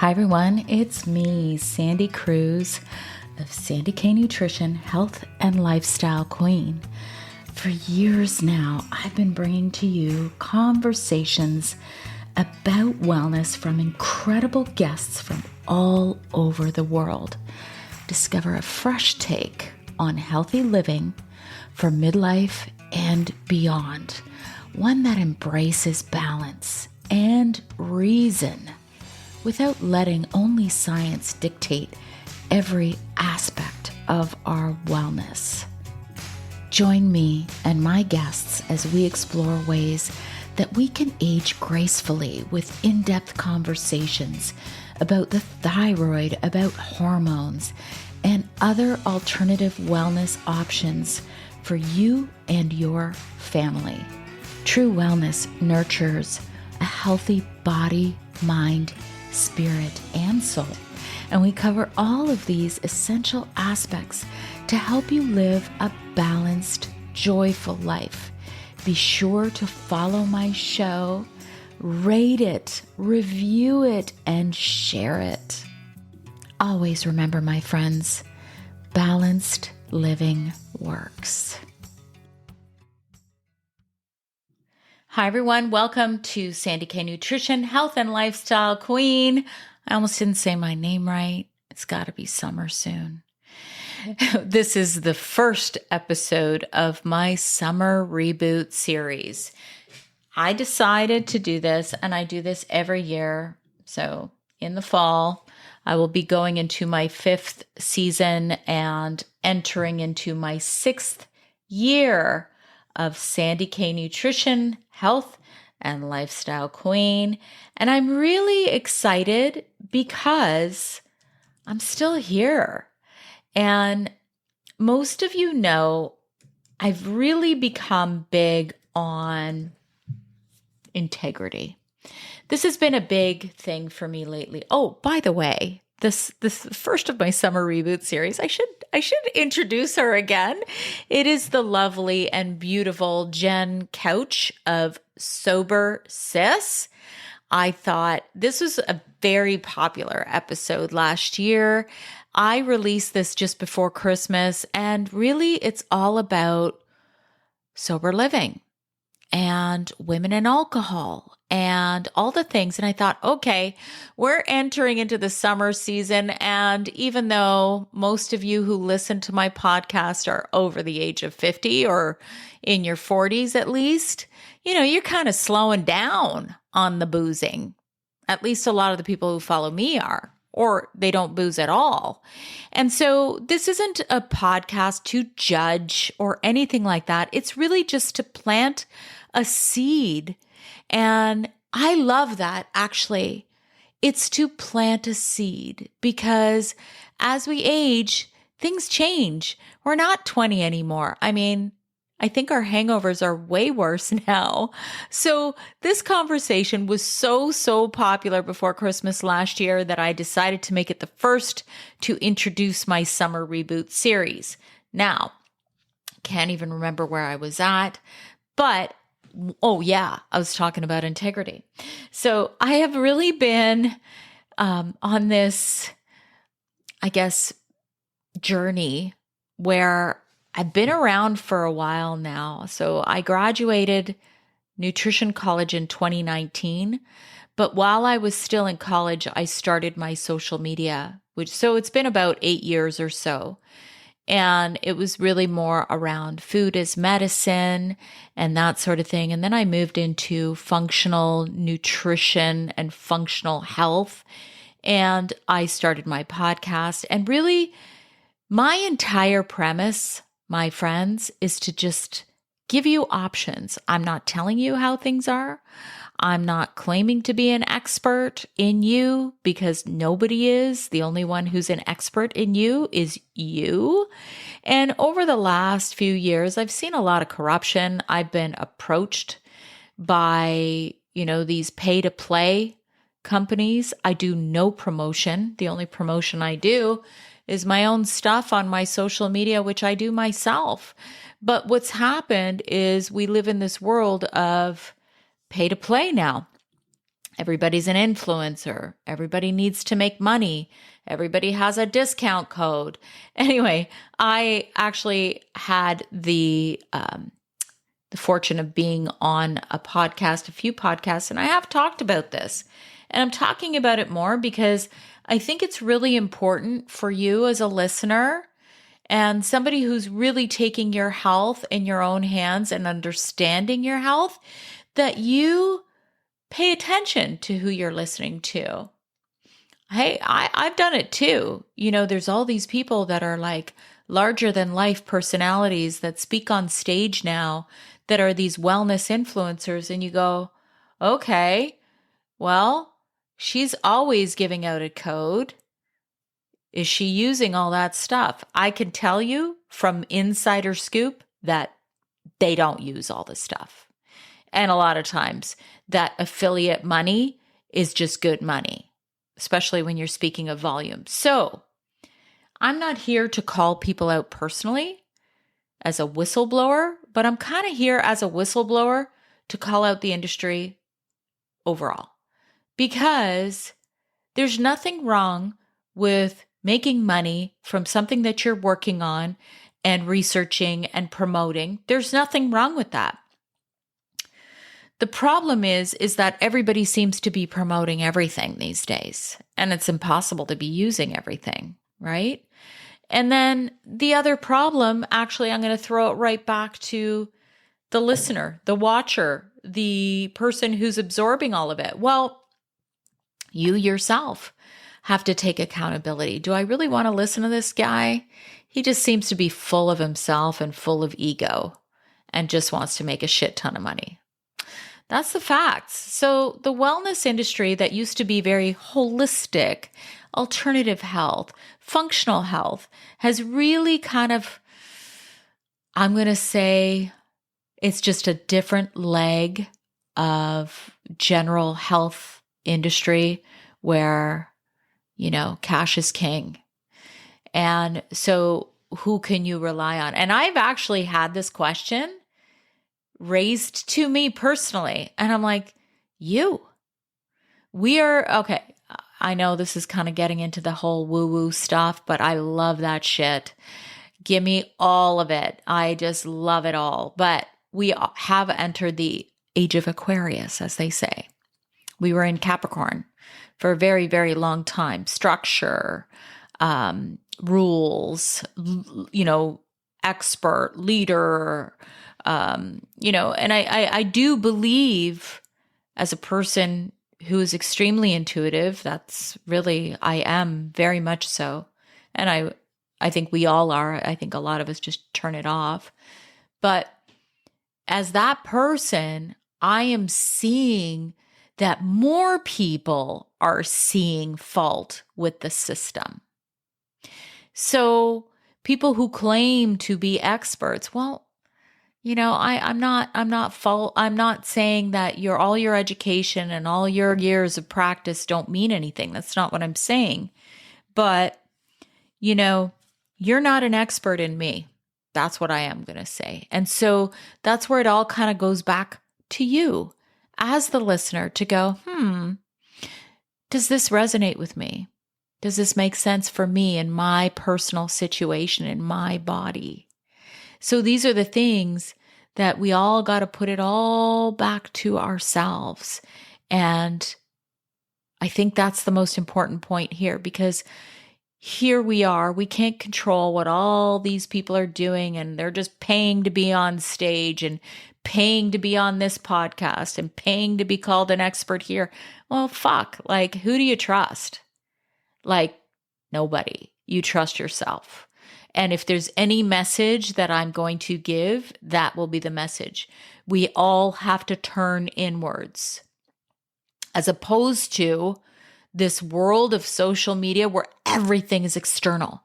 Hi everyone, it's me, Sandy Cruz of Sandy K Nutrition, Health and Lifestyle Queen. For years now, I've been bringing to you conversations about wellness from incredible guests from all over the world. Discover a fresh take on healthy living for midlife and beyond, one that embraces balance and reason without letting only science dictate every aspect of our wellness. Join me and my guests as we explore ways that we can age gracefully with in-depth conversations about the thyroid, about hormones, and other alternative wellness options for you and your family. True wellness nurtures a healthy body, mind, spirit, and soul. And we cover all of these essential aspects to help you live a balanced, joyful life. Be sure to follow my show, rate it, review it, and share it. Always remember, my friends, balanced living works. Hi, everyone. Welcome to Sandy K Nutrition, Health and Lifestyle Queen. I almost didn't say my name right. It's got to be summer soon. This is the first episode of my summer reboot series. I decided to do this, and I do this every year. So in the fall, I will be going into my 5th season and entering into my 6th year of Sandy K Nutrition, Health and Lifestyle Queen. And I'm really excited because I'm still here. And most of you know, I've really become big on integrity. This has been a big thing for me lately. Oh, by the way, this first of my summer reboot series, I should introduce her again. It is the lovely and beautiful Jenn Kautsch of Sober Sis. I thought this was a very popular episode last year. I released this just before Christmas, and really it's all about sober living and women and alcohol and all the things. And I thought, okay, we're entering into the summer season. And even though most of you who listen to my podcast are over the age of 50 or in your 40s at least, you know, you're kind of slowing down on the boozing. At least a lot of the people who follow me are, or they don't booze at all. And so this isn't a podcast to judge or anything like that. It's really just to plant a seed. And I love that, actually. It's to plant a seed because as we age, things change. We're not 20 anymore. I mean, I think our hangovers are way worse now. So this conversation was so popular before Christmas last year that I decided to make it the first to introduce my summer reboot series. Now, can't even remember where I was at, but oh yeah, I was talking about integrity. So I have really been on this, I guess, journey where I've been around for a while now. So I graduated nutrition college in 2019, but while I was still in college, I started my social media, so it's been about 8 years or so. And it was really more around food as medicine and that sort of thing. And then I moved into functional nutrition and functional health. And I started my podcast. And really, my entire premise, my friends, is to just give you options. I'm not telling you how things are. I'm not claiming to be an expert in you because nobody is. The only one who's an expert in you is you. And over the last few years, I've seen a lot of corruption. I've been approached by, these pay-to-play companies. I do no promotion. The only promotion I do is my own stuff on my social media, which I do myself. But what's happened is we live in this world of pay to play now. Everybody's an influencer. Everybody needs to make money. Everybody has a discount code. Anyway, I actually had the fortune of being on a podcast, a few podcasts, and I have talked about this. And I'm talking about it more because I think it's really important for you as a listener and somebody who's really taking your health in your own hands and understanding your health, that you pay attention to who you're listening to. Hey, I've done it too. There's all these people that are like larger than life personalities that speak on stage now that are these wellness influencers. And you go, okay, well, she's always giving out a code. Is she using all that stuff? I can tell you from insider scoop that they don't use all this stuff. And a lot of times that affiliate money is just good money, especially when you're speaking of volume. So I'm not here to call people out personally as a whistleblower, but I'm kind of here as a whistleblower to call out the industry overall, because there's nothing wrong with making money from something that you're working on and researching and promoting. There's nothing wrong with that. The problem is that everybody seems to be promoting everything these days, and it's impossible to be using everything, right? And then the other problem, actually, I'm going to throw it right back to the listener, the watcher, the person who's absorbing all of it. Well, you yourself have to take accountability. Do I really want to listen to this guy? He just seems to be full of himself and full of ego and just wants to make a shit ton of money. That's the facts. So the wellness industry that used to be very holistic, alternative health, functional health, has really kind of, I'm going to say, it's just a different leg of general health industry where, cash is king. And so who can you rely on? And I've actually had this question raised to me personally. And I'm like, okay. I know this is kind of getting into the whole woo-woo stuff, but I love that shit. Give me all of it. I just love it all. But we have entered the age of Aquarius, as they say. We were in Capricorn for a very, very long time. Structure, rules, expert, leader, and I do believe, as a person who is extremely intuitive, that's really, I am very much so. And I think we all are. I think a lot of us just turn it off. But as that person, I am seeing that more people are seeing fault with the system. So people who claim to be experts, well, I'm not saying that all your education and all your years of practice don't mean anything. That's not what I'm saying. But, you're not an expert in me. That's what I am going to say. And so that's where it all kind of goes back to you as the listener to go, does this resonate with me? Does this make sense for me in my personal situation, in my body? So these are the things that we all got to put it all back to ourselves. And I think that's the most important point here, because here we are, we can't control what all these people are doing, and they're just paying to be on stage and paying to be on this podcast and paying to be called an expert here. Well, fuck, who do you trust? Nobody. You trust yourself. And if there's any message that I'm going to give, that will be the message. We all have to turn inwards, as opposed to this world of social media where everything is external.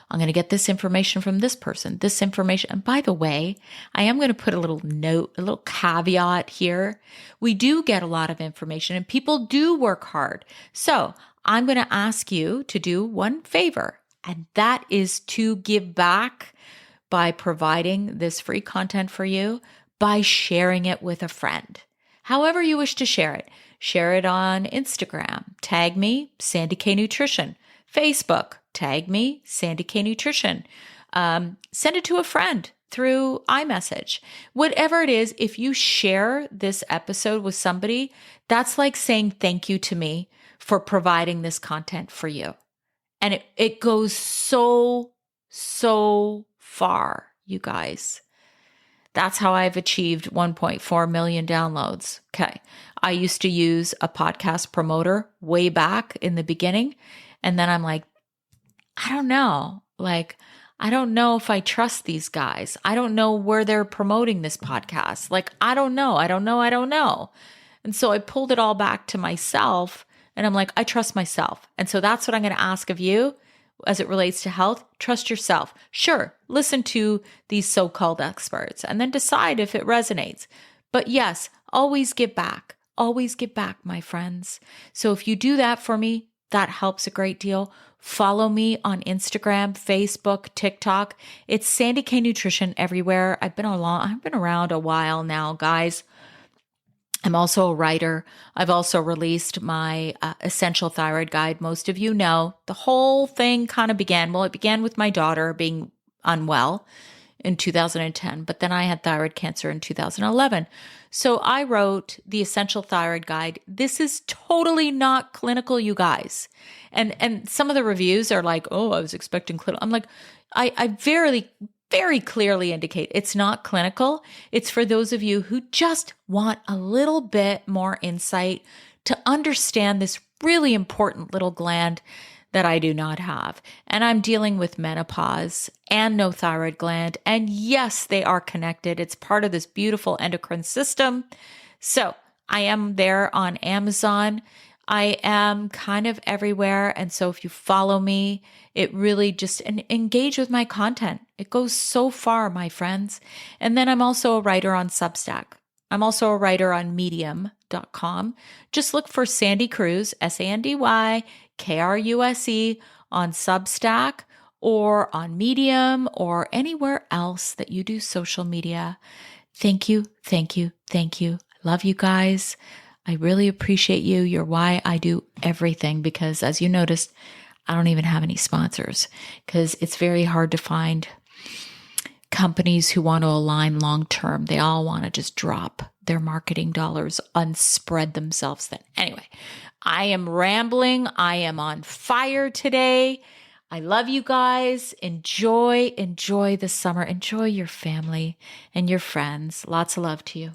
I'm going to get this information from this person, this information. And by the way, I am going to put a little note, a little caveat here. We do get a lot of information and people do work hard. So I'm going to ask you to do one favor, and that is to give back by providing this free content for you, by sharing it with a friend. However you wish to share it. share it on Instagram, tag me, Sandy K Nutrition, Facebook, tag me, Sandy K Nutrition. Send it to a friend through iMessage. Whatever it is, if you share this episode with somebody, that's like saying thank you to me for providing this content for you. And it goes so far, you guys. That's how I've achieved 1.4 million downloads. Okay. I used to use a podcast promoter way back in the beginning. And then I'm like, I don't know. Like, I don't know if I trust these guys. I don't know where they're promoting this podcast. Like, I don't know. And so I pulled it all back to myself and I'm like, I trust myself. And so that's what I'm going to ask of you as it relates to health. Trust yourself. Sure, listen to these so-called experts and then decide if it resonates. But yes, always give back. Always give back, my friends. So if you do that for me, that helps a great deal. Follow me on Instagram, Facebook, TikTok. It's Sandy K Nutrition everywhere. I've been around a while now, guys. I'm also a writer. I've also released my Essential Thyroid Guide. Most of you know the whole thing kind of began. Well, it began with my daughter being unwell in 2010, but then I had thyroid cancer in 2011. So I wrote the Essential Thyroid Guide. This is totally not clinical, you guys. And some of the reviews are like, oh, I was expecting clinical. I'm like, I very clearly indicate it's not clinical. It's for those of you who just want a little bit more insight to understand this really important little gland that I do not have. And I'm dealing with menopause and no thyroid gland. And yes, they are connected. It's part of this beautiful endocrine system. So I am there on Amazon. I am kind of everywhere. And so if you follow me, it really just engage with my content. It goes so far, my friends. And then I'm also a writer on Substack. I'm also a writer on medium.com. Just look for Sandy Cruz, SandyKruse on Substack or on Medium or anywhere else that you do social media. Thank you. I love you guys. I really appreciate you. You're why I do everything because as you noticed, I don't even have any sponsors because it's very hard to find companies who want to align long-term. They all want to just drop their marketing dollars and spread themselves thin. Anyway, I am rambling. I am on fire today. I love you guys. Enjoy the summer. Enjoy your family and your friends. Lots of love to you.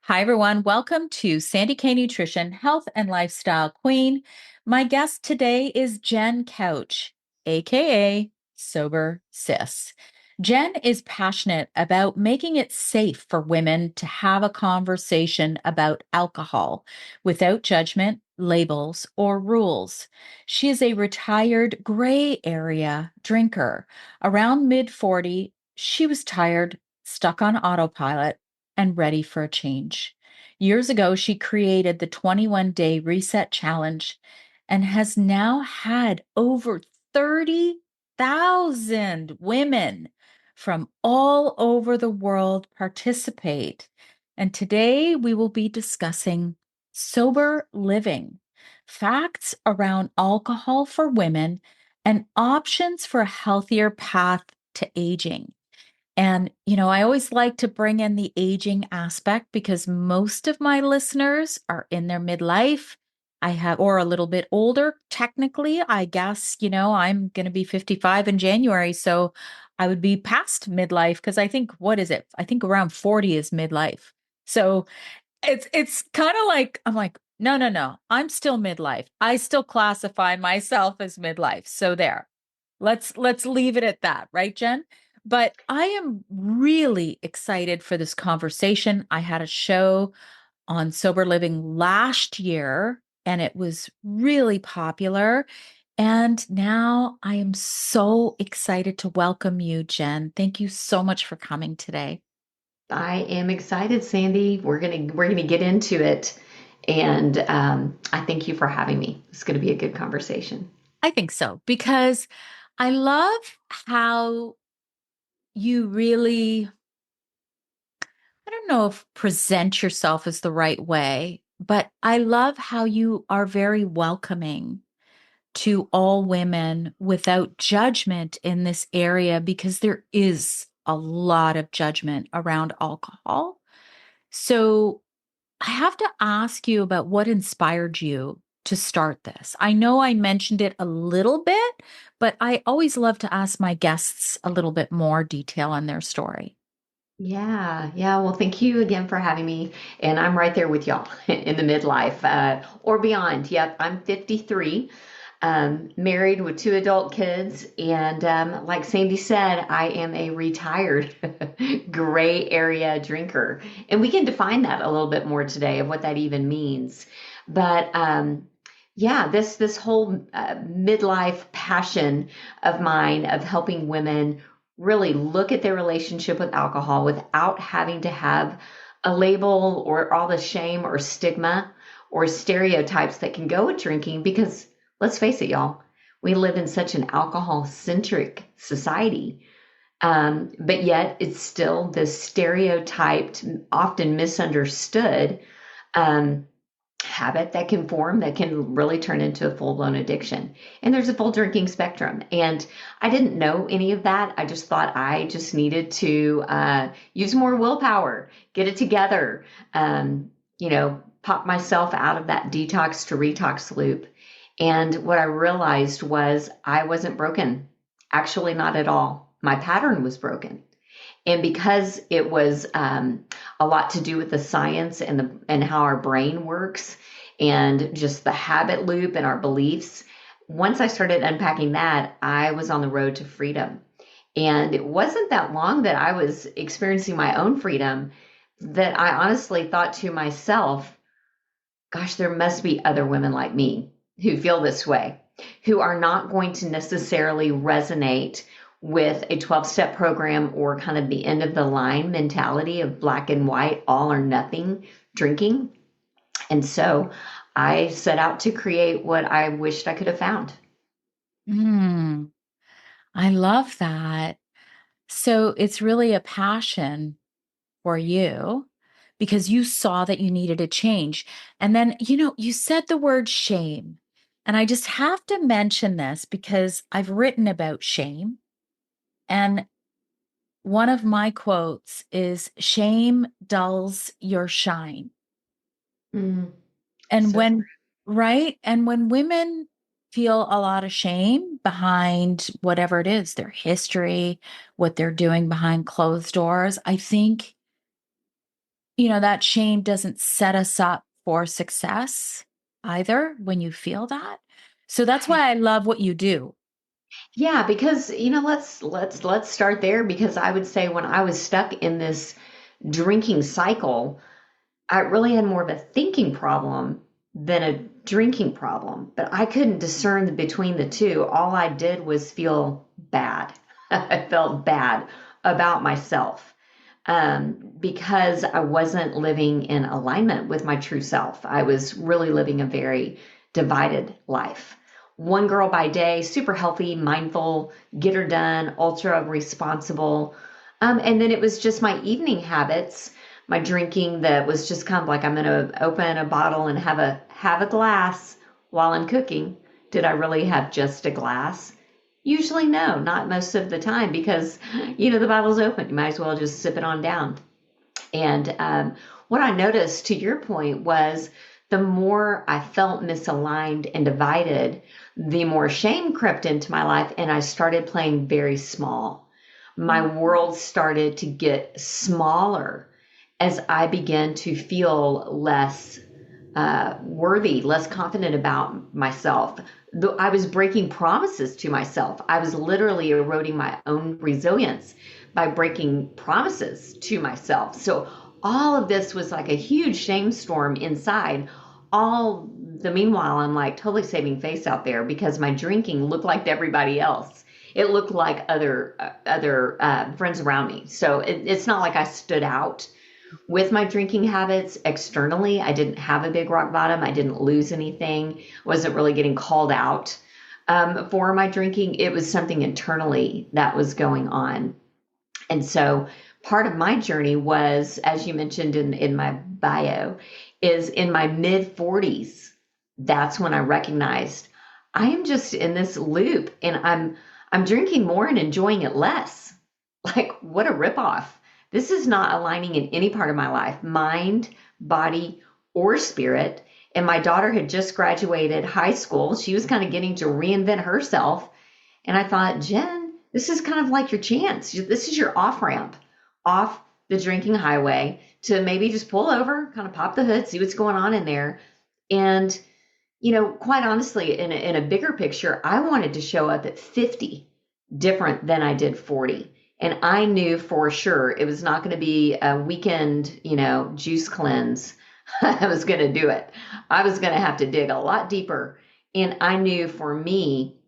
Hi, everyone. Welcome to Sandy K Nutrition, Health and Lifestyle Queen. My guest today is Jenn Kautsch, aka Sober Sis. Jenn is passionate about making it safe for women to have a conversation about alcohol without judgment, labels, or rules. She is a retired gray area drinker. Around mid-40, she was tired, stuck on autopilot, and ready for a change. Years ago, she created the 21-day reset challenge and has now had over 30,000 women from all over the world participate. And today we will be discussing sober living, facts around alcohol for women, and options for a healthier path to aging. And, I always like to bring in the aging aspect because most of my listeners are in their midlife. Or a little bit older, technically, I guess, I'm going to be 55 in January. So I would be past midlife because I think, what is it? I think around 40 is midlife. So it's kind of like, I'm like, no, I'm still midlife. I still classify myself as midlife. So there, let's leave it at that. Right, Jenn? But I am really excited for this conversation. I had a show on sober living last year and it was really popular. And now I am so excited to welcome you, Jenn. Thank you so much for coming today. I am excited, Sandy. We're gonna get into it, and I thank you for having me. It's going to be a good conversation. I think so because I love how you really, I don't know if present yourself is the right way, but I love how you are very welcoming to all women without judgment in this area because there is a lot of judgment around alcohol. So I have to ask you about what inspired you to start this. I know I mentioned it a little bit, but I always love to ask my guests a little bit more detail on their story. Yeah, yeah. Well, thank you again for having me. And I'm right there with y'all in the midlife or beyond. Yep, I'm 53, married with two adult kids. And like Sandy said, I am a retired gray area drinker. And we can define that a little bit more today of what that even means. But yeah, this whole midlife passion of mine of helping women really look at their relationship with alcohol without having to have a label or all the shame or stigma or stereotypes that can go with drinking. Because let's face it, y'all, we live in such an alcohol centric society. But yet it's still this stereotyped, often misunderstood um, habit that can form that can really turn into a full-blown addiction. And there's a full drinking spectrum. And I didn't know any of that. I just thought I just needed to use more willpower, get it together, pop myself out of that detox to retox loop. And what I realized was I wasn't broken. Actually, not at all. My pattern was broken. And because it was a lot to do with the science and how our brain works and just the habit loop and our beliefs, once I started unpacking that, I was on the road to freedom. And it wasn't that long that I was experiencing my own freedom that I honestly thought to myself, gosh, there must be other women like me who feel this way, who are not going to necessarily resonate with a 12-step program or kind of the end of the line mentality of black and white, all or nothing drinking. And so I set out to create what I wished I could have found. Mm, I love that. So it's really a passion for you because you saw that you needed a change. And then, you said the word shame. And I just have to mention this because I've written about shame. And one of my quotes is shame dulls your shine. Mm, And so when, right? And when women feel a lot of shame behind whatever it is, their history, what they're doing behind closed doors, I think that shame doesn't set us up for success either when you feel that. So that's why I love what you do. yeah, because let's start there because I would say when I was stuck in this drinking cycle, I really had more of a thinking problem than a drinking problem, but I couldn't discern between the two. All I did was feel bad. I felt bad about myself because I wasn't living in alignment with my true self. I was really living a very divided life. One girl by day, super healthy, mindful, get her done, ultra responsible. And then it was just my evening habits, my drinking that was just kind of like I'm going to open a bottle and have a glass while I'm cooking. Did I really have just a glass? Usually no, not most of the time because the bottle's open. You might as well just sip it on down. And what I noticed to your point was the more I felt misaligned and divided, the more shame crept into my life and I started playing very small. My world started to get smaller as I began to feel less worthy, less confident about myself. Though I was breaking promises to myself. I was literally eroding my own resilience by breaking promises to myself. So all of this was like a huge shame storm inside. All the meanwhile, I'm like totally saving face out there because my drinking looked like everybody else. It looked like other friends around me. So it's not like I stood out with my drinking habits externally. I didn't have a big rock bottom. I didn't lose anything. Wasn't really getting called out for my drinking. It was something internally that was going on. And so part of my journey was, as you mentioned in my bio, is in my mid 40s. That's when I recognized I am just in this loop and I'm drinking more and enjoying it less. Like what a ripoff. This is not aligning in any part of my life, mind, body, or spirit. And my daughter had just graduated high school. She was kind of getting to reinvent herself. And I thought, Jenn, this is kind of like your chance. This is your off ramp off the drinking highway to maybe just pull over, kind of pop the hood, see what's going on in there. And, quite honestly, in a bigger picture, I wanted to show up at 50 different than I did 40. And I knew for sure it was not going to be a weekend, juice cleanse. I was going to do it. I was going to have to dig a lot deeper. And I knew for me,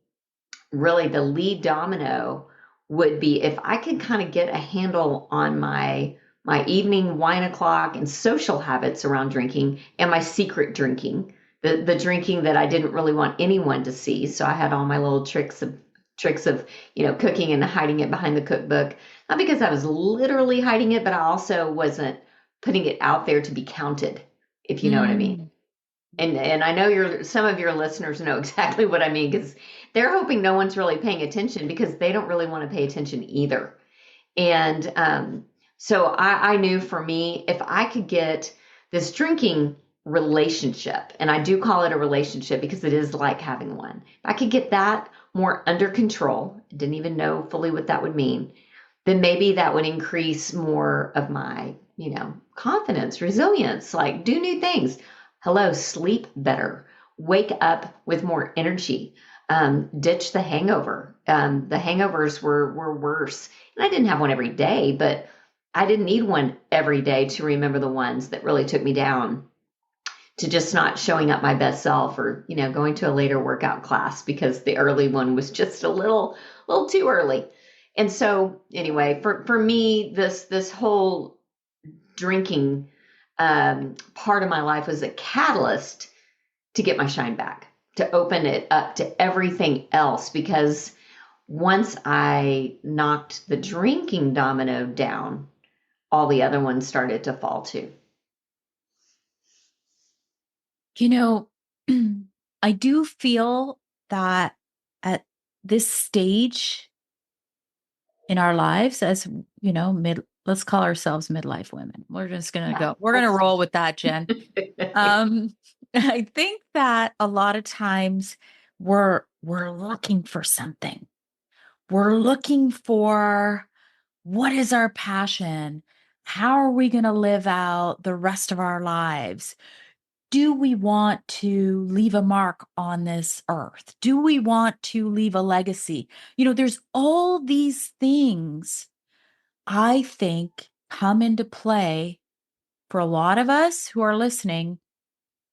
really the lead domino would be if I could kind of get a handle on my evening wine o'clock and social habits around drinking and my secret drinking, the drinking that I didn't really want anyone to see. So I had all my little tricks of cooking and hiding it behind the cookbook. Not because I was literally hiding it, but I also wasn't putting it out there to be counted, if you know what I mean. And I know some of your listeners know exactly what I mean, because they're hoping no one's really paying attention because they don't really want to pay attention either. And so I knew for me, if I could get this drinking relationship, and I do call it a relationship because it is like having one, if I could get that more under control, I didn't even know fully what that would mean, then maybe that would increase more of my, confidence, resilience, like do new things. Hello, sleep better, wake up with more energy, ditch the hangover. The hangovers were worse. And I didn't have one every day, but I didn't need one every day to remember the ones that really took me down, to just not showing up my best self, or, going to a later workout class because the early one was just a little too early. And so anyway, for me, this whole drinking part of my life was a catalyst to get my shine back, to open it up to everything else. Because once I knocked the drinking domino down, all the other ones started to fall too. I do feel that at this stage in our lives, as let's call ourselves midlife women. We're just going to we're going to roll with that, Jenn. I think that a lot of times we're looking for something. We're looking for, what is our passion? How are we going to live out the rest of our lives? Do we want to leave a mark on this earth? Do we want to leave a legacy? There's all these things I think come into play for a lot of us who are listening.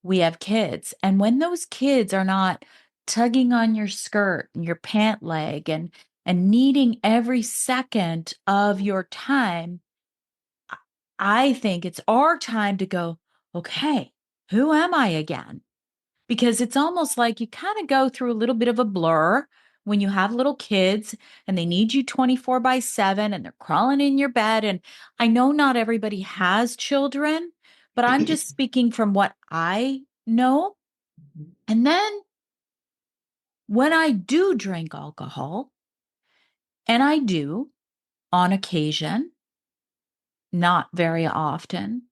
We have kids. And when those kids are not tugging on your skirt and your pant leg and needing every second of your time, I think it's our time to go, okay, who am I again? Because it's almost like you kind of go through a little bit of a blur when you have little kids and they need you 24/7 and they're crawling in your bed. And I know not everybody has children, but I'm just speaking from what I know. And then when I do drink alcohol, and I do on occasion, not very often,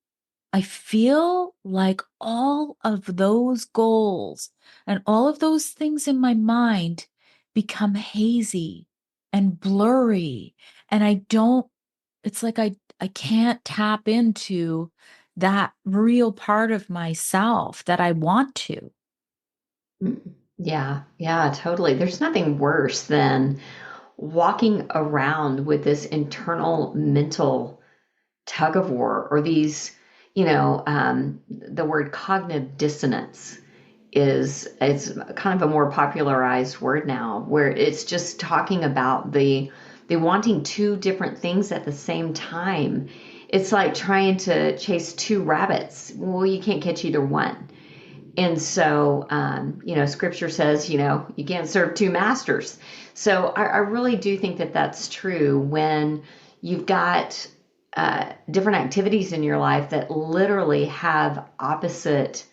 I feel like all of those goals and all of those things in my mind become hazy and blurry. And it's like I can't tap into that real part of myself that I want to. Yeah, totally. There's nothing worse than walking around with this internal mental tug of war, or these, the word cognitive dissonance it's kind of a more popularized word now, where it's just talking about the wanting two different things at the same time. It's like trying to chase two rabbits. Well, you can't catch either one. And so, scripture says, you can't serve two masters. So I really do think that that's true when you've got different activities in your life that literally have opposite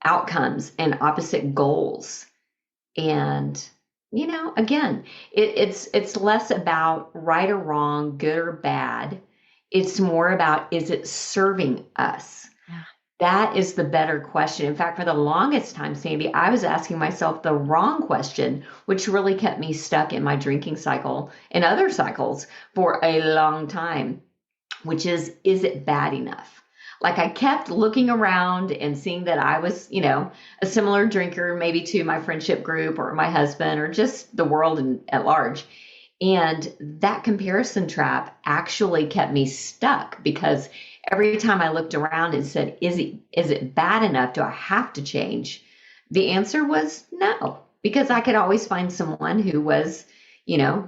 outcomes and opposite goals. And again, it's less about right or wrong, good or bad. It's more about, is it serving us? Yeah. That is the better question. In fact, for the longest time, Sandy, I was asking myself the wrong question, which really kept me stuck in my drinking cycle and other cycles for a long time, which is it bad enough? Like, I kept looking around and seeing that I was, a similar drinker, maybe to my friendship group or my husband or just the world at large. And that comparison trap actually kept me stuck, because every time I looked around and said, is it bad enough? Do I have to change? The answer was no, because I could always find someone who was,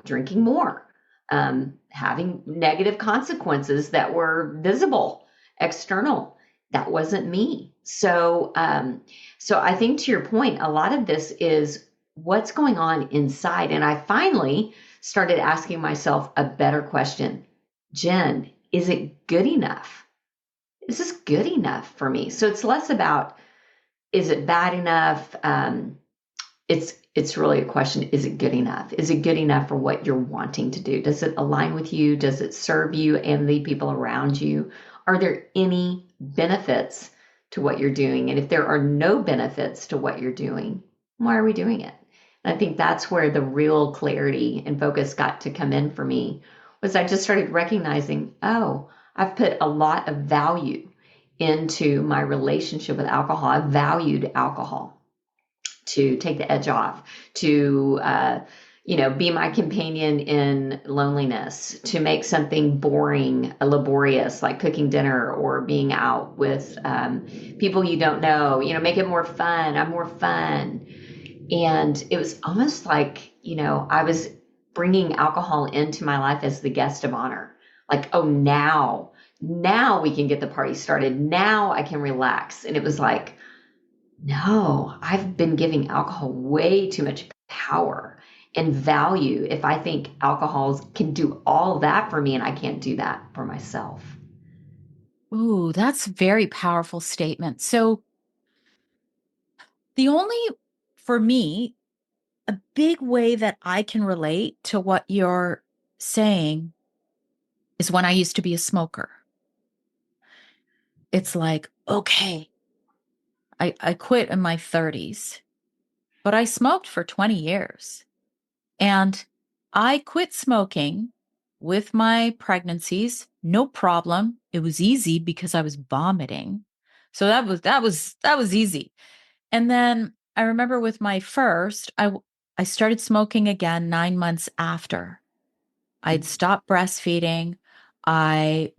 drinking more, having negative consequences that were visible, external. That wasn't me. So I think, to your point, a lot of this is what's going on inside. And I finally started asking myself a better question. Jenn, is it good enough? Is this good enough for me? So it's less about, is it bad enough? It's really a question, is it good enough? Is it good enough for what you're wanting to do? Does it align with you? Does it serve you and the people around you? Are there any benefits to what you're doing? And if there are no benefits to what you're doing, why are we doing it? And I think that's where the real clarity and focus got to come in for me, was I just started recognizing, oh, I've put a lot of value into my relationship with alcohol. I've valued alcohol to take the edge off, to be my companion in loneliness, to make something boring, laborious, like cooking dinner or being out with people you don't know, make it more fun. I'm more fun. And it was almost like, I was bringing alcohol into my life as the guest of honor. Like, oh, now we can get the party started. Now I can relax. And it was like, no, I've been giving alcohol way too much power and value if I think alcohol can do all that for me and I can't do that for myself. Ooh, that's a very powerful statement. So for me, a big way that I can relate to what you're saying is when I used to be a smoker. It's like, okay, I quit in my 30s, but I smoked for 20 years. And I quit smoking with my pregnancies, no problem. It was easy because I was vomiting. So that was easy. And then I remember with my first, I started smoking again 9 months after. I'd stopped breastfeeding. And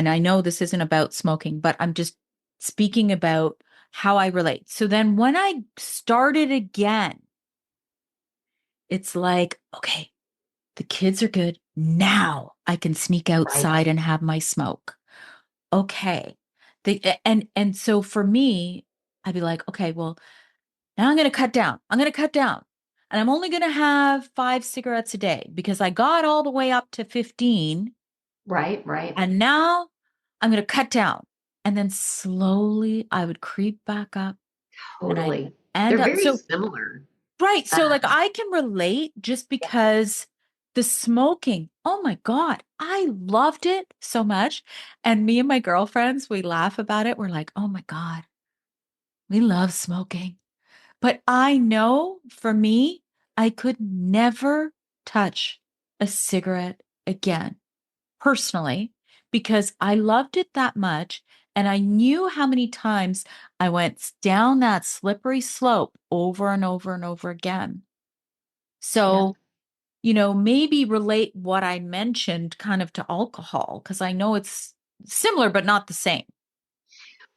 I know this isn't about smoking, but I'm just speaking about how I relate. So then when I started again, it's like, okay, the kids are good. Now I can sneak Right. outside and have my smoke. Okay. And so for me, I'd be like, okay, well, now I'm going to cut down. I'm going to cut down. And I'm only going to have 5 cigarettes a day because I got all the way up to 15. Right. Right. And now I'm going to cut down. And then slowly I would creep back up and I'd Totally. end They're up. very So, similar. right. Uh, So, like, I can relate just yeah. because the smoking, oh my God, I loved it so much. And me and my girlfriends, we laugh about it. We're like, oh my God, we love smoking. But I know for me, I could never touch a cigarette again, personally, because I loved it that much. And I knew how many times I went down that slippery slope over and over and over again. Yeah. So, maybe relate what I mentioned kind of to alcohol, because I know it's similar, but not the same.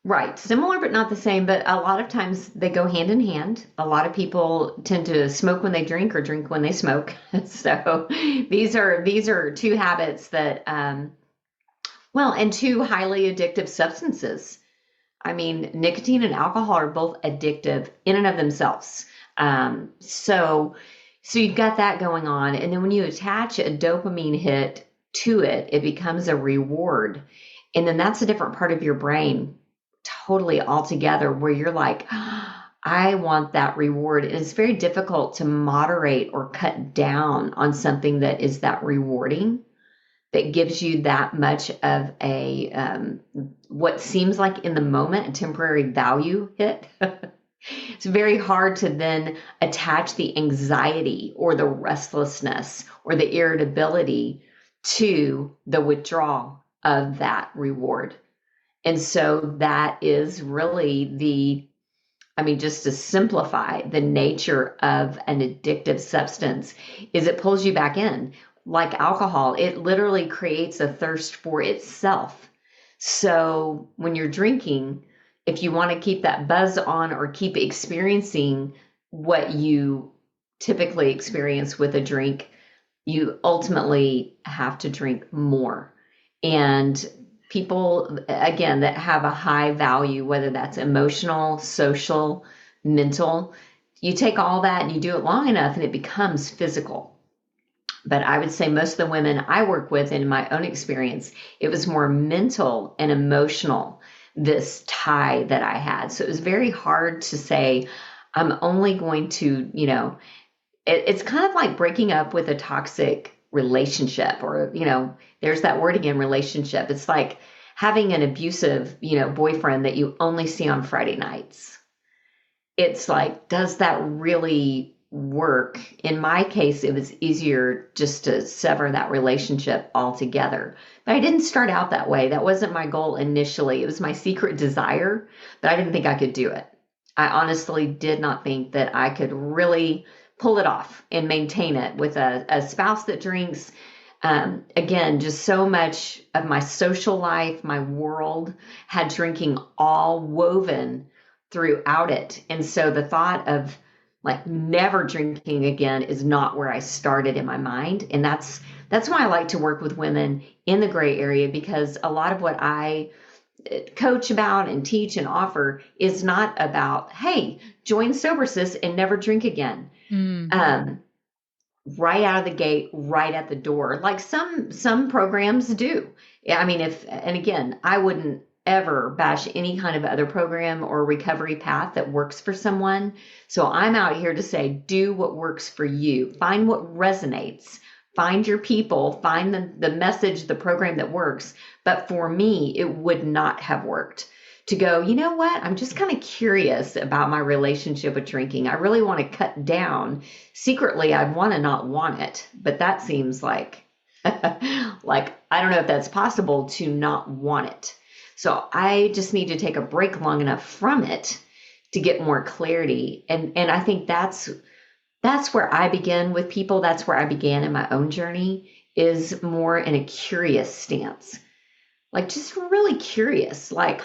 Right. Similar, but not the same. But a lot of times they go hand in hand. A lot of people tend to smoke when they drink or drink when they smoke. So these are two habits that, and two highly addictive substances. I mean, nicotine and alcohol are both addictive in and of themselves. So you've got that going on. And then when you attach a dopamine hit to it, it becomes a reward. And then that's a different part of your brain totally altogether where you're like, I want that reward. And it's very difficult to moderate or cut down on something that is that rewarding, that gives you that much of a, what seems like in the moment, a temporary value hit. It's very hard to then attach the anxiety or the restlessness or the irritability to the withdrawal of that reward. And so that is really just to simplify the nature of an addictive substance is it pulls you back in. Like alcohol, it literally creates a thirst for itself. So when you're drinking, if you want to keep that buzz on or keep experiencing what you typically experience with a drink, you ultimately have to drink more. And people, again, that have a high value, whether that's emotional, social, mental, you take all that and you do it long enough and it becomes physical. But I would say most of the women I work with, in my own experience, it was more mental and emotional, this tie that I had. So it was very hard to say, I'm only going to, it's kind of like breaking up with a toxic relationship, or, there's that word again, relationship. It's like having an abusive, boyfriend that you only see on Friday nights. It's like, does that really work? In my case, it was easier just to sever that relationship altogether. But I didn't start out that way. That wasn't my goal initially. It was my secret desire, but I didn't think I could do it. I honestly did not think that I could really pull it off and maintain it with a spouse that drinks. Again, just so much of my social life, my world had drinking all woven throughout it. And so the thought of like never drinking again is not where I started in my mind. And that's why I like to work with women in the gray area, because a lot of what I coach about and teach and offer is not about, hey, join Sober Sis and never drink again. Right out of the gate, right at the door, like some programs do. I mean, and again, I wouldn't ever bash any kind of other program or recovery path that works for someone. So I'm out here to say, do what works for you. Find what resonates. Find your people. Find the message, the program that works. But for me, it would not have worked to go, you know what? I'm just kind of curious about my relationship with drinking. I really want to cut down. Secretly, I'd want to not want it. But that seems like, like, I don't know if that's possible to not want it. So I just need to take a break long enough from it to get more clarity. And I think that's where I begin with people. That's where I began in my own journey, is more in a curious stance. Like just really curious, like,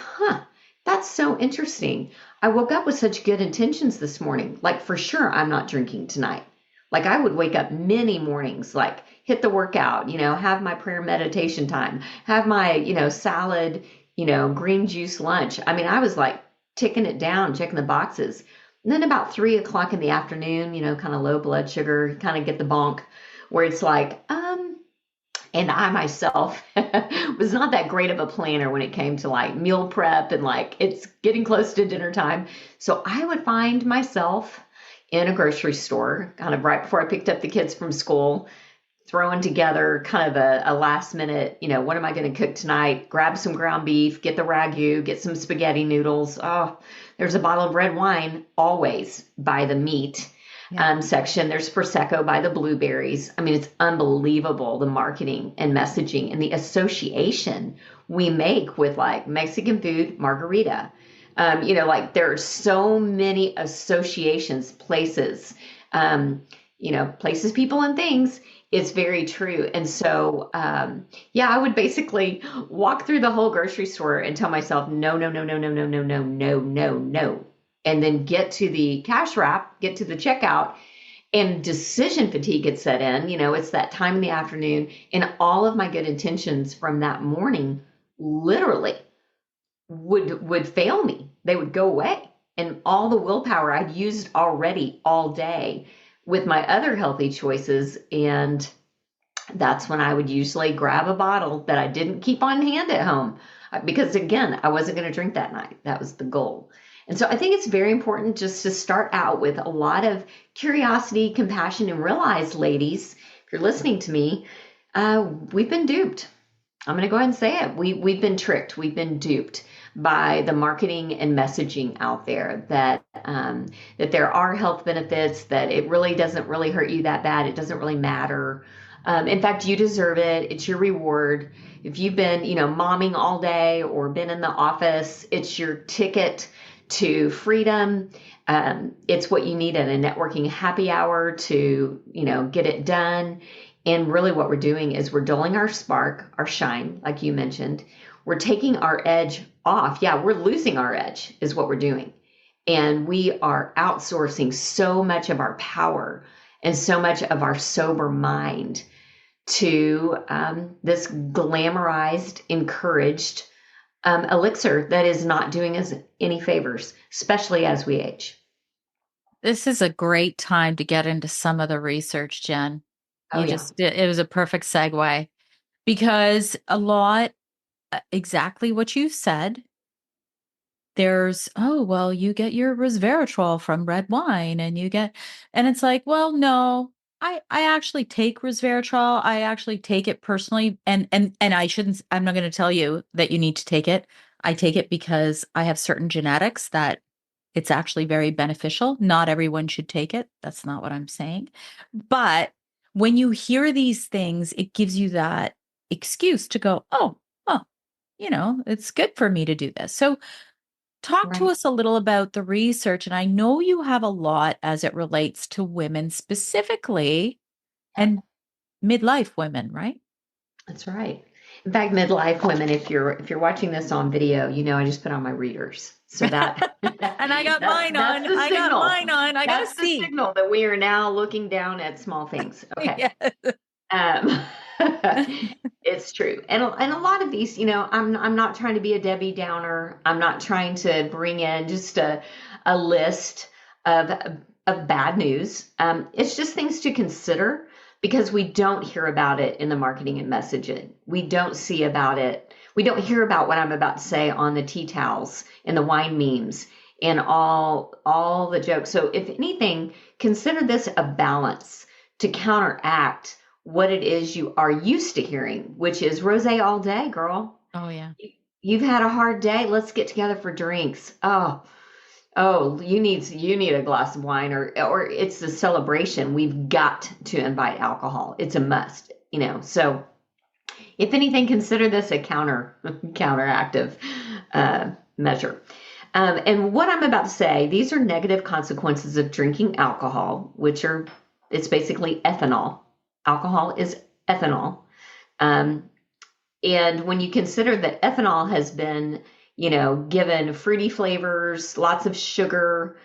that's so interesting. I woke up with such good intentions this morning. Like for sure, I'm not drinking tonight. Like I would wake up many mornings, like hit the workout, have my prayer meditation time, have my, salad, green juice lunch. I mean, I was like ticking it down, checking the boxes. And then about 3:00 in the afternoon, kind of low blood sugar, kind of get the bonk where it's like, and I myself was not that great of a planner when it came to like meal prep and like it's getting close to dinner time. So I would find myself in a grocery store kind of right before I picked up the kids from school, throwing together kind of a last minute, what am I going to cook tonight? Grab some ground beef, get the ragu, get some spaghetti noodles. Oh, there's a bottle of red wine always by the meat section. There's Prosecco by the blueberries. I mean, it's unbelievable, the marketing and messaging and the association we make with like Mexican food, margarita. Like there are so many associations, places, places, people, and things. It's very true. And so, I would basically walk through the whole grocery store and tell myself, no, no, no, no, no, no, no, no, no, no, no. And then get to the cash wrap, get to the checkout, and decision fatigue gets set in. It's that time in the afternoon, and all of my good intentions from that morning literally would fail me. They would go away. And all the willpower I'd used already all day with my other healthy choices. And that's when I would usually grab a bottle that I didn't keep on hand at home because, again, I wasn't going to drink that night. That was the goal. And so I think it's very important just to start out with a lot of curiosity, compassion, and realize, ladies, if you're listening to me, we've been duped. I'm going to go ahead and say it. We've been tricked. We've been duped by the marketing and messaging out there that there are health benefits, that it really doesn't really hurt you that bad. It doesn't really matter. In fact, you deserve it. It's your reward. If you've been, momming all day or been in the office, it's your ticket to freedom. It's what you need at a networking happy hour to, get it done. And really what we're doing is we're dulling our spark, our shine, like you mentioned. We're taking our edge off. Yeah, we're losing our edge is what we're doing. And we are outsourcing so much of our power and so much of our sober mind to this glamorized, encouraged elixir that is not doing us any favors, especially as we age. This is a great time to get into some of the research, Jen. Oh, yeah. It was a perfect segue because a lot, exactly what you said. There's, oh, well, you get your resveratrol from red wine and and it's like, well, no, I actually take resveratrol. I actually take it personally. And I'm not going to tell you that you need to take it. I take it because I have certain genetics that it's actually very beneficial. Not everyone should take it. That's not what I'm saying. But when you hear these things, it gives you that excuse to go, oh, well, it's good for me to do this. So talk to Right. us a little about the research. And I know you have a lot as it relates to women specifically and midlife women, right? That's right. In fact, midlife women, if you're watching this on video, I just put on my readers. So that And I got that's mine that's on. the I got signal. mine on. I got to That's the see. signal that we are now looking down at small things. Okay. Yes. Um, it's true. And a lot of these, I'm not trying to be a Debbie Downer. I'm not trying to bring in just a list of bad news. It's just things to consider because we don't hear about it in the marketing and messaging. We don't see about it. We don't hear about what I'm about to say on the tea towels and the wine memes and all the jokes. So if anything, consider this a balance to counteract what it is you are used to hearing, which is rosé all day, girl. Oh, yeah. You've had a hard day. Let's get together for drinks. Oh, you need a glass of wine, or it's a celebration. We've got to invite alcohol. It's a must, So if anything, consider this a counteractive measure. And what I'm about to say, these are negative consequences of drinking alcohol, it's basically ethanol. Alcohol is ethanol. And when you consider that ethanol has been, given fruity flavors, lots of sugar,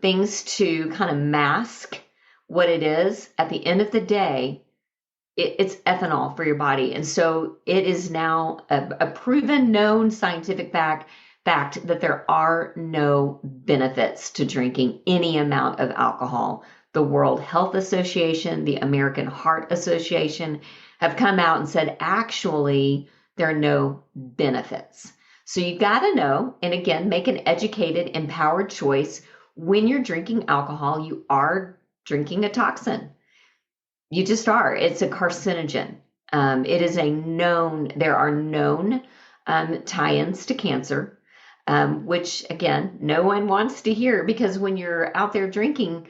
things to kind of mask what it is, at the end of the day, it's ethanol for your body. And so it is now a proven, known scientific fact that there are no benefits to drinking any amount of alcohol. The World Health Association, the American Heart Association have come out and said, actually, there are no benefits. So you got to know, and again, make an educated, empowered choice. When you're drinking alcohol, you are drinking a toxin. You just are. It's a carcinogen. It is there are known tie-ins to cancer, which again, no one wants to hear because when you're out there drinking,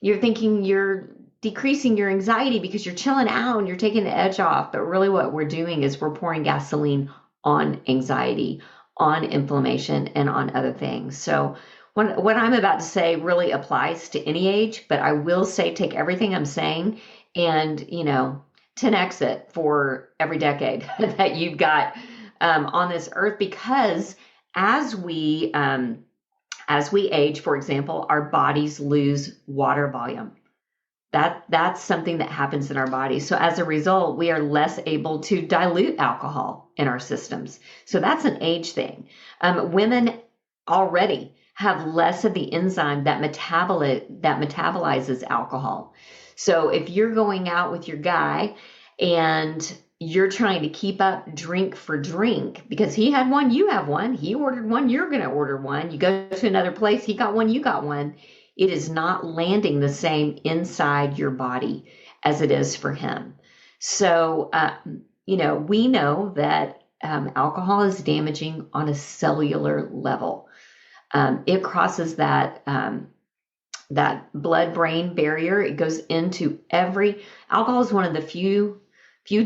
you're thinking you're decreasing your anxiety because you're chilling out and you're taking the edge off. But really what we're doing is we're pouring gasoline on anxiety, on inflammation, and on other things. So what I'm about to say really applies to any age, but I will say take everything I'm saying and, 10x it for every decade that you've got on this earth, because as we age, for example, our bodies lose water volume. That's something that happens in our bodies. So as a result, we are less able to dilute alcohol in our systems. So that's an age thing. Women already have less of the enzyme that metabolizes alcohol. So if you're going out with your guy and you're trying to keep up drink for drink because he had one, you have one, he ordered one, you're going to order one, you go to another place, he got one, you got one. It is not landing the same inside your body as it is for him. So, we know that alcohol is damaging on a cellular level. It crosses that blood-brain barrier. It goes into alcohol is one of the few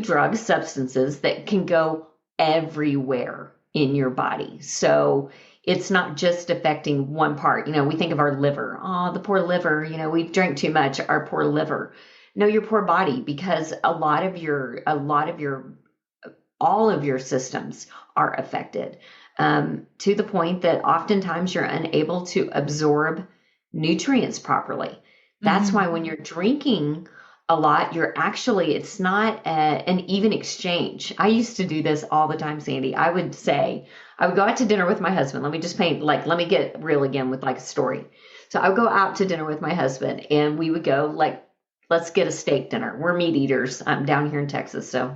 drug substances that can go everywhere in your body. So it's not just affecting one part. We think of our liver. Oh, the poor liver, we've drank too much, our poor liver. No, your poor body, because all of your systems are affected, to the point that oftentimes you're unable to absorb nutrients properly. That's why when you're drinking a lot, it's not an even exchange. I used to do this all the time, Sandy. I would go out to dinner with my husband. Let me just let me get real again with a story. So I would go out to dinner with my husband and we would go let's get a steak dinner. We're meat eaters. I'm down here in Texas, so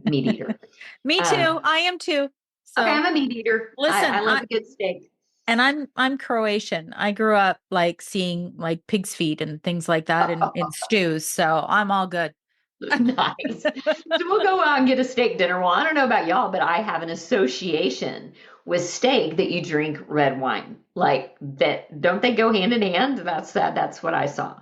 meat eater. Me too. I am too. So okay, I'm a meat eater. Listen, I love a good steak. And I'm Croatian. I grew up seeing pig's feet and things like that in stews. So I'm all good. Nice. So we'll go out and get a steak dinner. Well, I don't know about y'all, but I have an association with steak that you drink red wine. That, don't they go hand in hand? That's what I saw.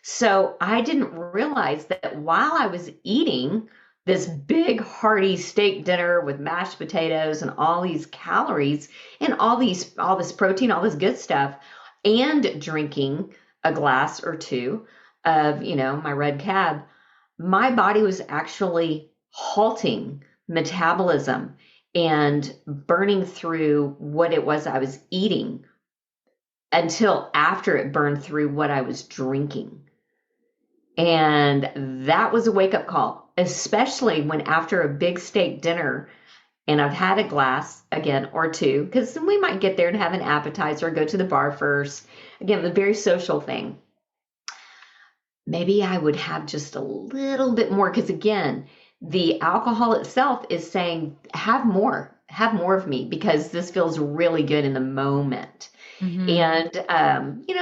So I didn't realize that while I was eating this big hearty steak dinner with mashed potatoes and all these calories and all this protein, all this good stuff, and drinking a glass or two of, my red cab, my body was actually halting metabolism and burning through what it was I was eating until after it burned through what I was drinking. And that was a wake-up call, especially when after a big steak dinner and I've had a glass again or two, because we might get there and have an appetizer, go to the bar first. Again, the very social thing. Maybe I would have just a little bit more, because again, the alcohol itself is saying, have more of me, because this feels really good in the moment. And,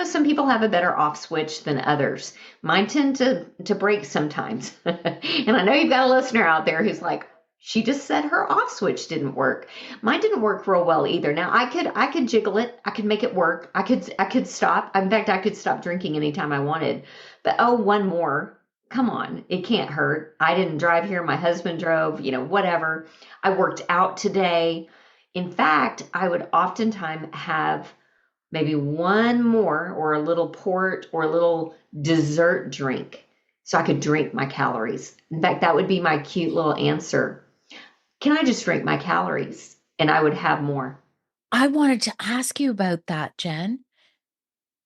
some people have a better off switch than others. Mine tend to break sometimes. And I know you've got a listener out there who's like, she just said her off switch didn't work. Mine didn't work real well either. Now I could jiggle it. I could make it work. I could stop. In fact, I could stop drinking anytime I wanted. But one more. Come on. It can't hurt. I didn't drive here. My husband drove, whatever. I worked out today. In fact, I would oftentimes have maybe one more or a little port or a little dessert drink so I could drink my calories. In fact, that would be my cute little answer. Can I just drink my calories? And I would have more. I wanted to ask you about that, Jenn.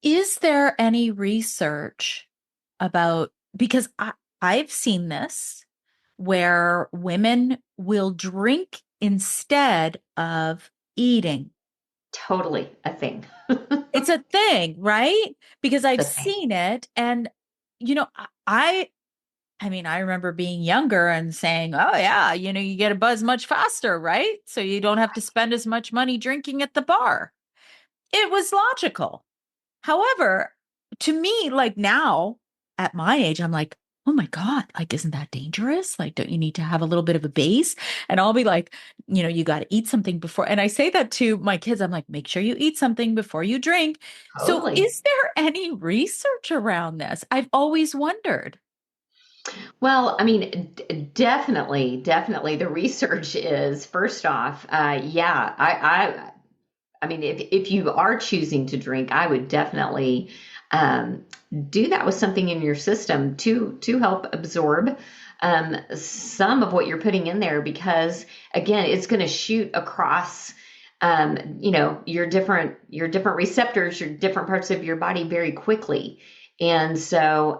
Is there any research because I've seen this where women will drink instead of eating. Totally a thing. It's a thing, right? Because I've seen it. And, I remember being younger and saying, oh, yeah, you get a buzz much faster, right? So you don't have to spend as much money drinking at the bar. It was logical. However, to me, now at my age, I'm like, oh my God, isn't that dangerous? Don't you need to have a little bit of a base? And I'll be like, you got to eat something before. And I say that to my kids. I'm like, make sure you eat something before you drink. Totally. So is there any research around this? I've always wondered. Well, definitely the research is, first off, if you are choosing to drink, I would definitely do that with something in your system to help absorb some of what you're putting in there, because again, it's going to shoot across your different receptors, your different parts of your body very quickly. And so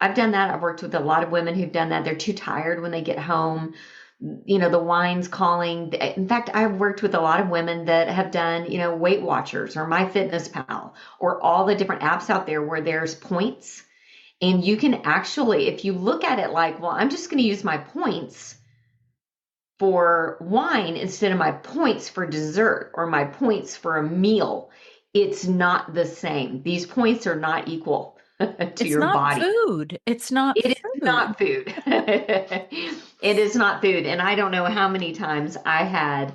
I've done that. I've worked with a lot of women who've done that. They're too tired when they get home. The wine's calling. In fact, I've worked with a lot of women that have done, Weight Watchers or MyFitnessPal or all the different apps out there where there's points. And you can actually, if you look at it like, well, I'm just going to use my points for wine instead of my points for dessert or my points for a meal, it's not the same. These points are not equal to It's your not body. food. It's not It is food. not food. It is not food. And I don't know how many times I had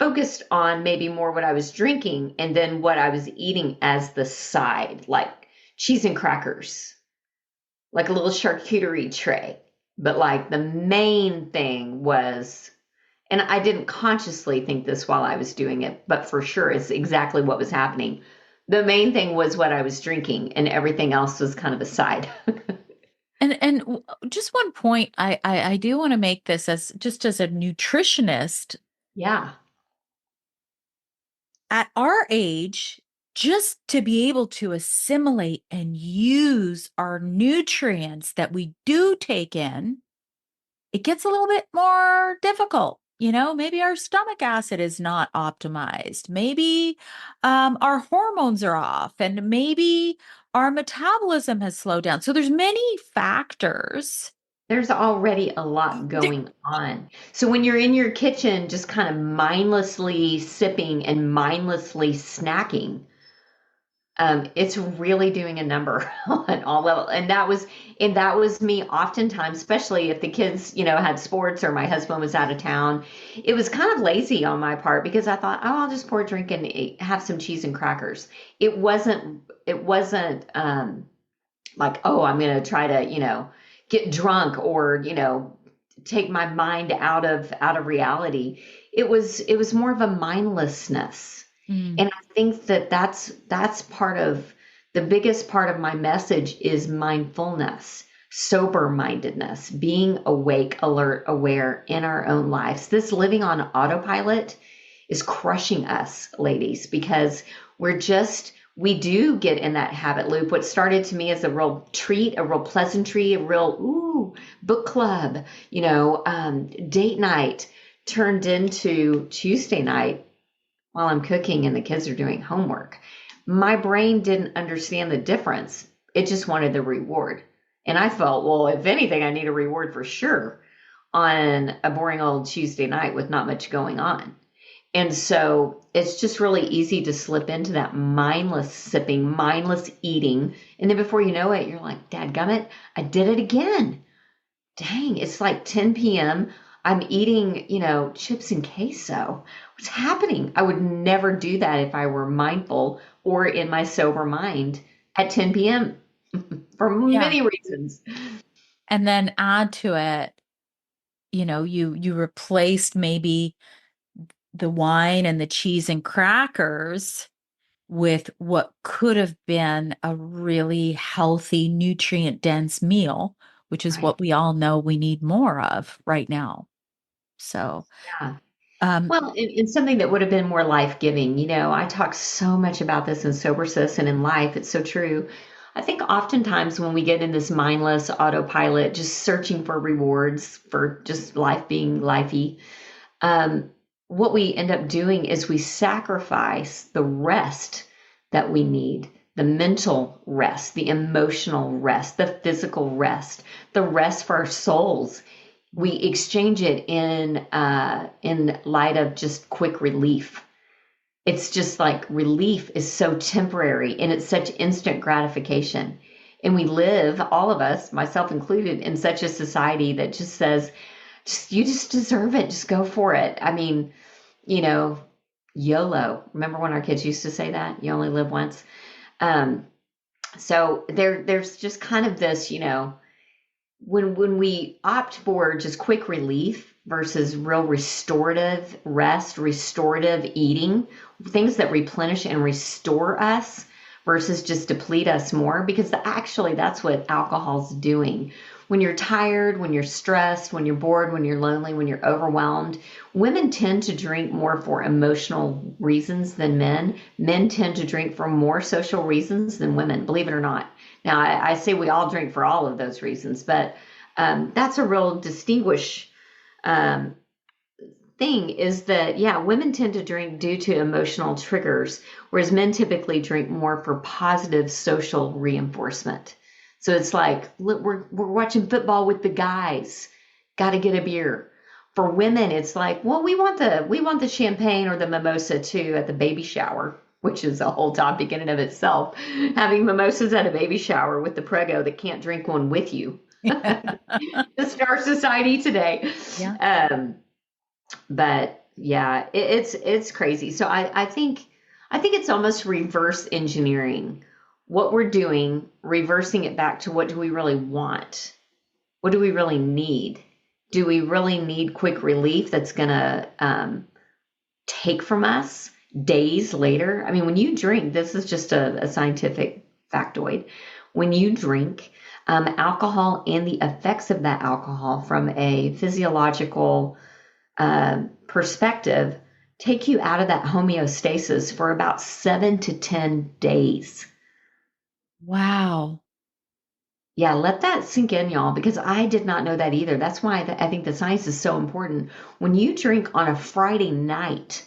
focused on maybe more what I was drinking and then what I was eating as the side, like cheese and crackers, like a little charcuterie tray. But like the main thing was, and I didn't consciously think this while I was doing it, but for sure it's exactly what was happening. The main thing was what I was drinking, and everything else was kind of a side. Just one point, I do want to make this as just as a nutritionist Yeah, at our age, just to be able to assimilate and use our nutrients that we do take in, it gets a little bit more difficult. Maybe our stomach acid is not optimized. Maybe our hormones are off, and maybe our metabolism has slowed down. So there's many factors. there's already a lot There- going on. So when you're in your kitchen, just kind of mindlessly sipping and mindlessly snacking, it's really doing a number on all level. And that was me oftentimes, especially if the kids, had sports or my husband was out of town. It was kind of lazy on my part because I thought, oh, I'll just pour a drink and have some cheese and crackers. It wasn't like, oh, I'm going to try to, get drunk or, take my mind out of reality. It was more of a mindlessness. Mm, And I think that that's part of the biggest part of my message is mindfulness, sober mindedness, being awake, alert, aware in our own lives. This living on autopilot is crushing us, ladies, because we do get in that habit loop. What started to me as a real treat, a real pleasantry, a real book club, date night turned into Tuesday night while I'm cooking and the kids are doing homework. My brain didn't understand the difference. It just wanted the reward. And I felt, well, if anything, I need a reward for sure on a boring old Tuesday night with not much going on. And so it's just really easy to slip into that mindless sipping, mindless eating. And then before you know it, you're like, dadgummit, I did it again. Dang, it's like 10 p.m. I'm eating, chips and queso. What's happening? I would never do that if I were mindful or in my sober mind at 10 p.m. for yeah. many reasons. And then add to it, you replaced maybe the wine and the cheese and crackers with what could have been a really healthy, nutrient dense meal, which is Right. what we all know we need more of right now. So, Yeah. um, Well, and something that would have been more life-giving. I talk so much about this in Sober Sis and in life. It's so true. I think oftentimes when we get in this mindless autopilot, just searching for rewards for just life being lifey, um, what we end up doing is we sacrifice the rest that we need, the mental rest, the emotional rest, the physical rest, the rest for our souls. We exchange it in light of just quick relief. It's just like relief is so temporary and it's such instant gratification. And we live, all of us, myself included, in such a society that just says, you just deserve it. Just go for it. I mean, you know, YOLO. Remember when our kids used to say that? You only live once. Um, so there's just kind of this, when we opt for just quick relief versus real restorative rest, restorative eating, things that replenish and restore us versus just deplete us more, because actually that's what alcohol's doing. When you're tired, when you're stressed, when you're bored, when you're lonely, when you're overwhelmed, women tend to drink more for emotional reasons than men. Men tend to drink for more social reasons than women, believe it or not. Now, I say we all drink for all of those reasons, but that's a real distinguish um, thing is that, yeah, women tend to drink due to emotional triggers, whereas men typically drink more for positive social reinforcement. So it's like we're watching football with the guys. Got to get a beer. For women, it's like, well, we want the champagne or the mimosa too at the baby shower, which is a whole topic in and of itself. Having mimosas at a baby shower with the prego that can't drink one with you. This is our society today. Yeah. Um, but yeah, it's crazy. So I think it's almost reverse engineering what we're doing, reversing it back to what do we really want? What do we really need? Do we really need quick relief that's going to take from us days later? I mean, when you drink, this is just a scientific factoid. When you drink, alcohol and the effects of that alcohol from a physiological perspective take you out of that homeostasis for about 7 to 10 days. Wow. Yeah, let that sink in, y'all, because I did not know that either. That's why I think the science is so important. When you drink on a Friday night,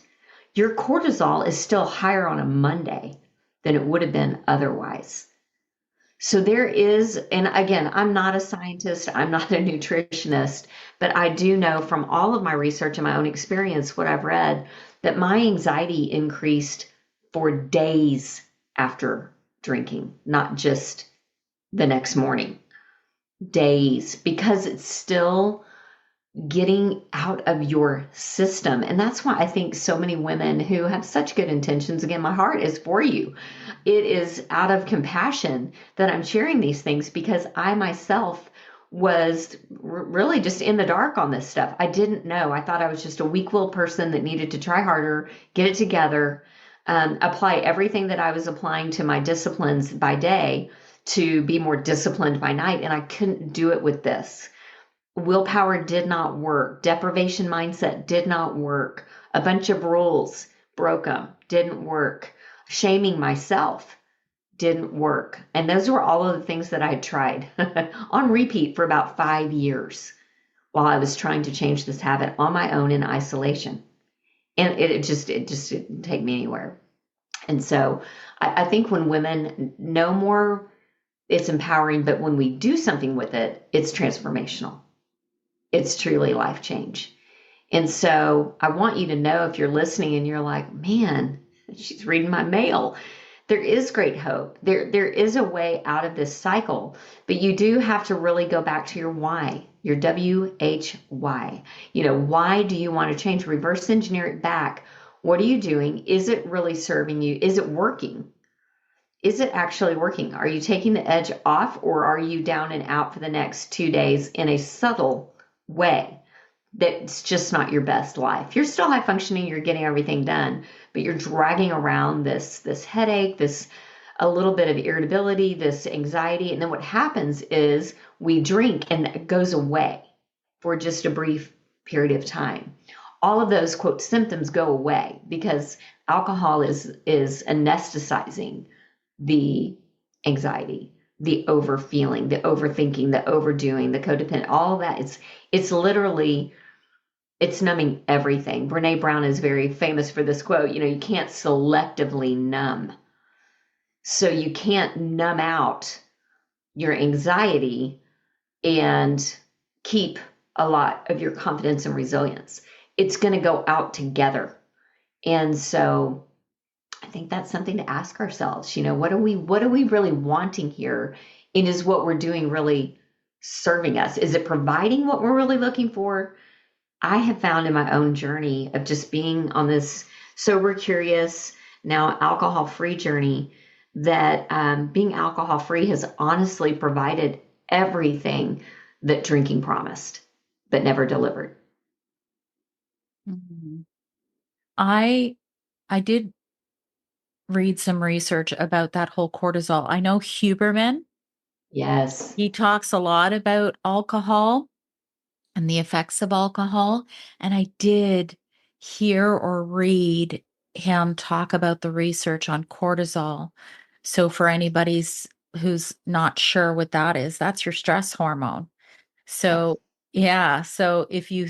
your cortisol is still higher on a Monday than it would have been otherwise. So there is, and again, I'm not a scientist, I'm not a nutritionist, but I do know from all of my research and my own experience, what I've read, that my anxiety increased for days after drinking, not just the next morning. Days, because it's still getting out of your system. And that's why I think so many women who have such good intentions, again, my heart is for you. It is out of compassion that I'm sharing these things because I myself was really just in the dark on this stuff. I didn't know. I thought I was just a weak-willed person that needed to try harder, get it together, apply everything that I was applying to my disciplines by day to be more disciplined by night. And I couldn't do it with this. Willpower did not work. Deprivation mindset did not work. A bunch of rules, broke them, didn't work. Shaming myself didn't work. And those were all of the things that I had tried on repeat for about 5 years while I was trying to change this habit on my own in isolation. And it just didn't take me anywhere. And so I think when women know more, it's empowering, but when we do something with it, it's transformational. It's truly life change. And so I want you to know if you're listening and you're like, man, she's reading my mail. There is great hope. There is a way out of this cycle, but you do have to really go back to your why, your WHY. Why do you want to change? Reverse engineer it back. What are you doing? Is it really serving you? Is it working? Is it actually working? Are you taking the edge off, or are you down and out for the next 2 days in a subtle way that's just not your best life? You're still high functioning, you're getting everything done, but you're dragging around this headache, this a little bit of irritability, this anxiety. And then what happens is we drink and it goes away for just a brief period of time. All of those quote symptoms go away because alcohol is anesthetizing the anxiety, the overfeeling, the overthinking, the overdoing, the codependent, all of that. It's literally, it's numbing everything. Brene Brown is very famous for this quote, you can't selectively numb. So you can't numb out your anxiety and keep a lot of your confidence and resilience. It's going to go out together. And so I think that's something to ask ourselves. What are we really wanting here? And is what we're doing really serving us? Is it providing what we're really looking for? I have found in my own journey of just being on this sober, curious, now alcohol-free journey that being alcohol-free has honestly provided everything that drinking promised, but never delivered. Mhm. I did read some research about that whole cortisol. I know Huberman, Yes. he talks a lot about alcohol and the effects of alcohol. And I did hear or read him talk about the research on cortisol. So for anybody's who's not sure what that is, that's your stress hormone. Yes. So yeah, so if you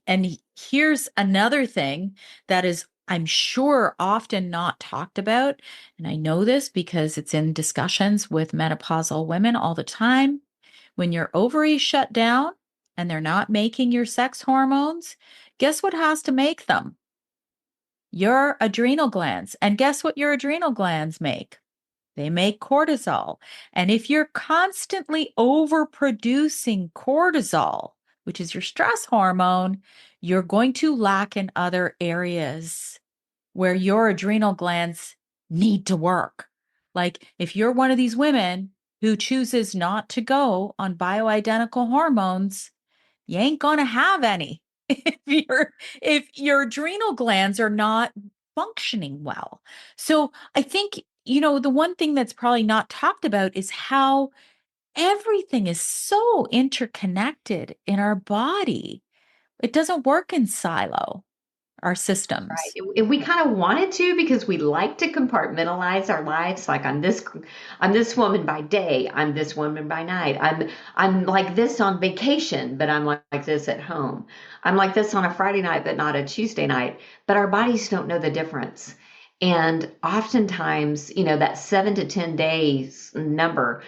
and here's another thing that is I'm sure often not talked about. And I know this because it's in discussions with menopausal women all the time. When your ovaries shut down and they're not making your sex hormones, guess what has to make them? Your adrenal glands. And guess what your adrenal glands make? They make cortisol. And if you're constantly overproducing cortisol, which is your stress hormone, you're going to lack in other areas where your adrenal glands need to work. Like if you're one of these women who chooses not to go on bioidentical hormones, you ain't going to have any if your adrenal glands are not functioning well. So I think, the one thing that's probably not talked about is how everything is so interconnected in our body. It doesn't work in silo, our Right. systems. And we kind of wanted to because we like to compartmentalize our lives. Like I'm this woman by day. I'm this woman by night. I'm like this on vacation, but I'm like this at home. I'm like this on a Friday night, but not a Tuesday night. But our bodies don't know the difference. And oftentimes, that 7 to 10 days number,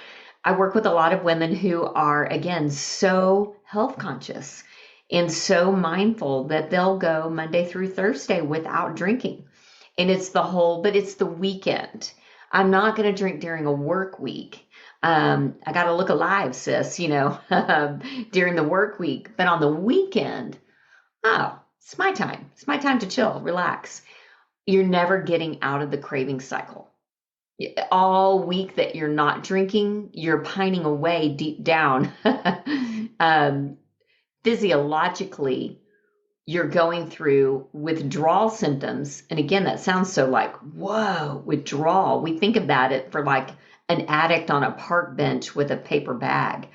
I work with a lot of women who are, again, so health conscious and so mindful that they'll go Monday through Thursday without drinking. And but it's the weekend. I'm not going to drink during a work week. I got to look alive, sis, during the work week. But on the weekend, oh, it's my time. It's my time to chill, relax. You're never getting out of the craving cycle. All week that you're not drinking, you're pining away deep down. um, Physiologically, you're going through withdrawal symptoms. And again, that sounds so like, whoa, withdrawal. We think of that for like an addict on a park bench with a paper bag.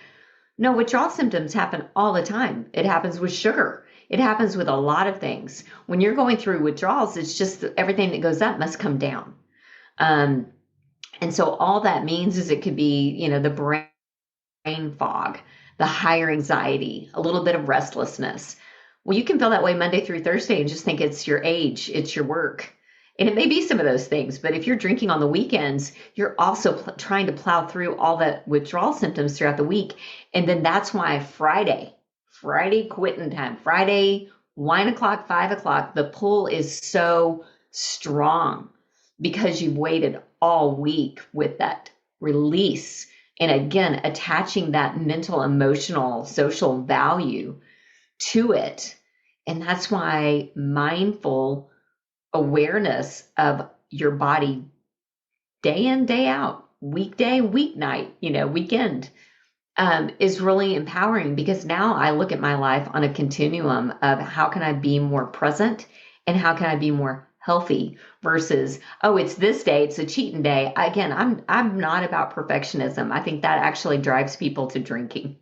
No, withdrawal symptoms happen all the time. It happens with sugar. It happens with a lot of things. When you're going through withdrawals, it's just that everything that goes up must come down. Um, and so all that means is it could be, the brain fog, the higher anxiety, a little bit of restlessness. Well, you can feel that way Monday through Thursday and just think it's your age, it's your work. And it may be some of those things, but if you're drinking on the weekends, you're also trying to plow through all the withdrawal symptoms throughout the week. And then that's why Friday quitting time, Friday, wine o'clock, 5 o'clock, the pull is so strong because you've waited all week with that release. And again, attaching that mental, emotional, social value to it. And that's why mindful awareness of your body day in, day out, weekday, weeknight, weekend, is really empowering because now I look at my life on a continuum of how can I be more present and how can I be more healthy versus, oh, it's this day, it's a cheating day. Again, I'm not about perfectionism. I think that actually drives people to drinking.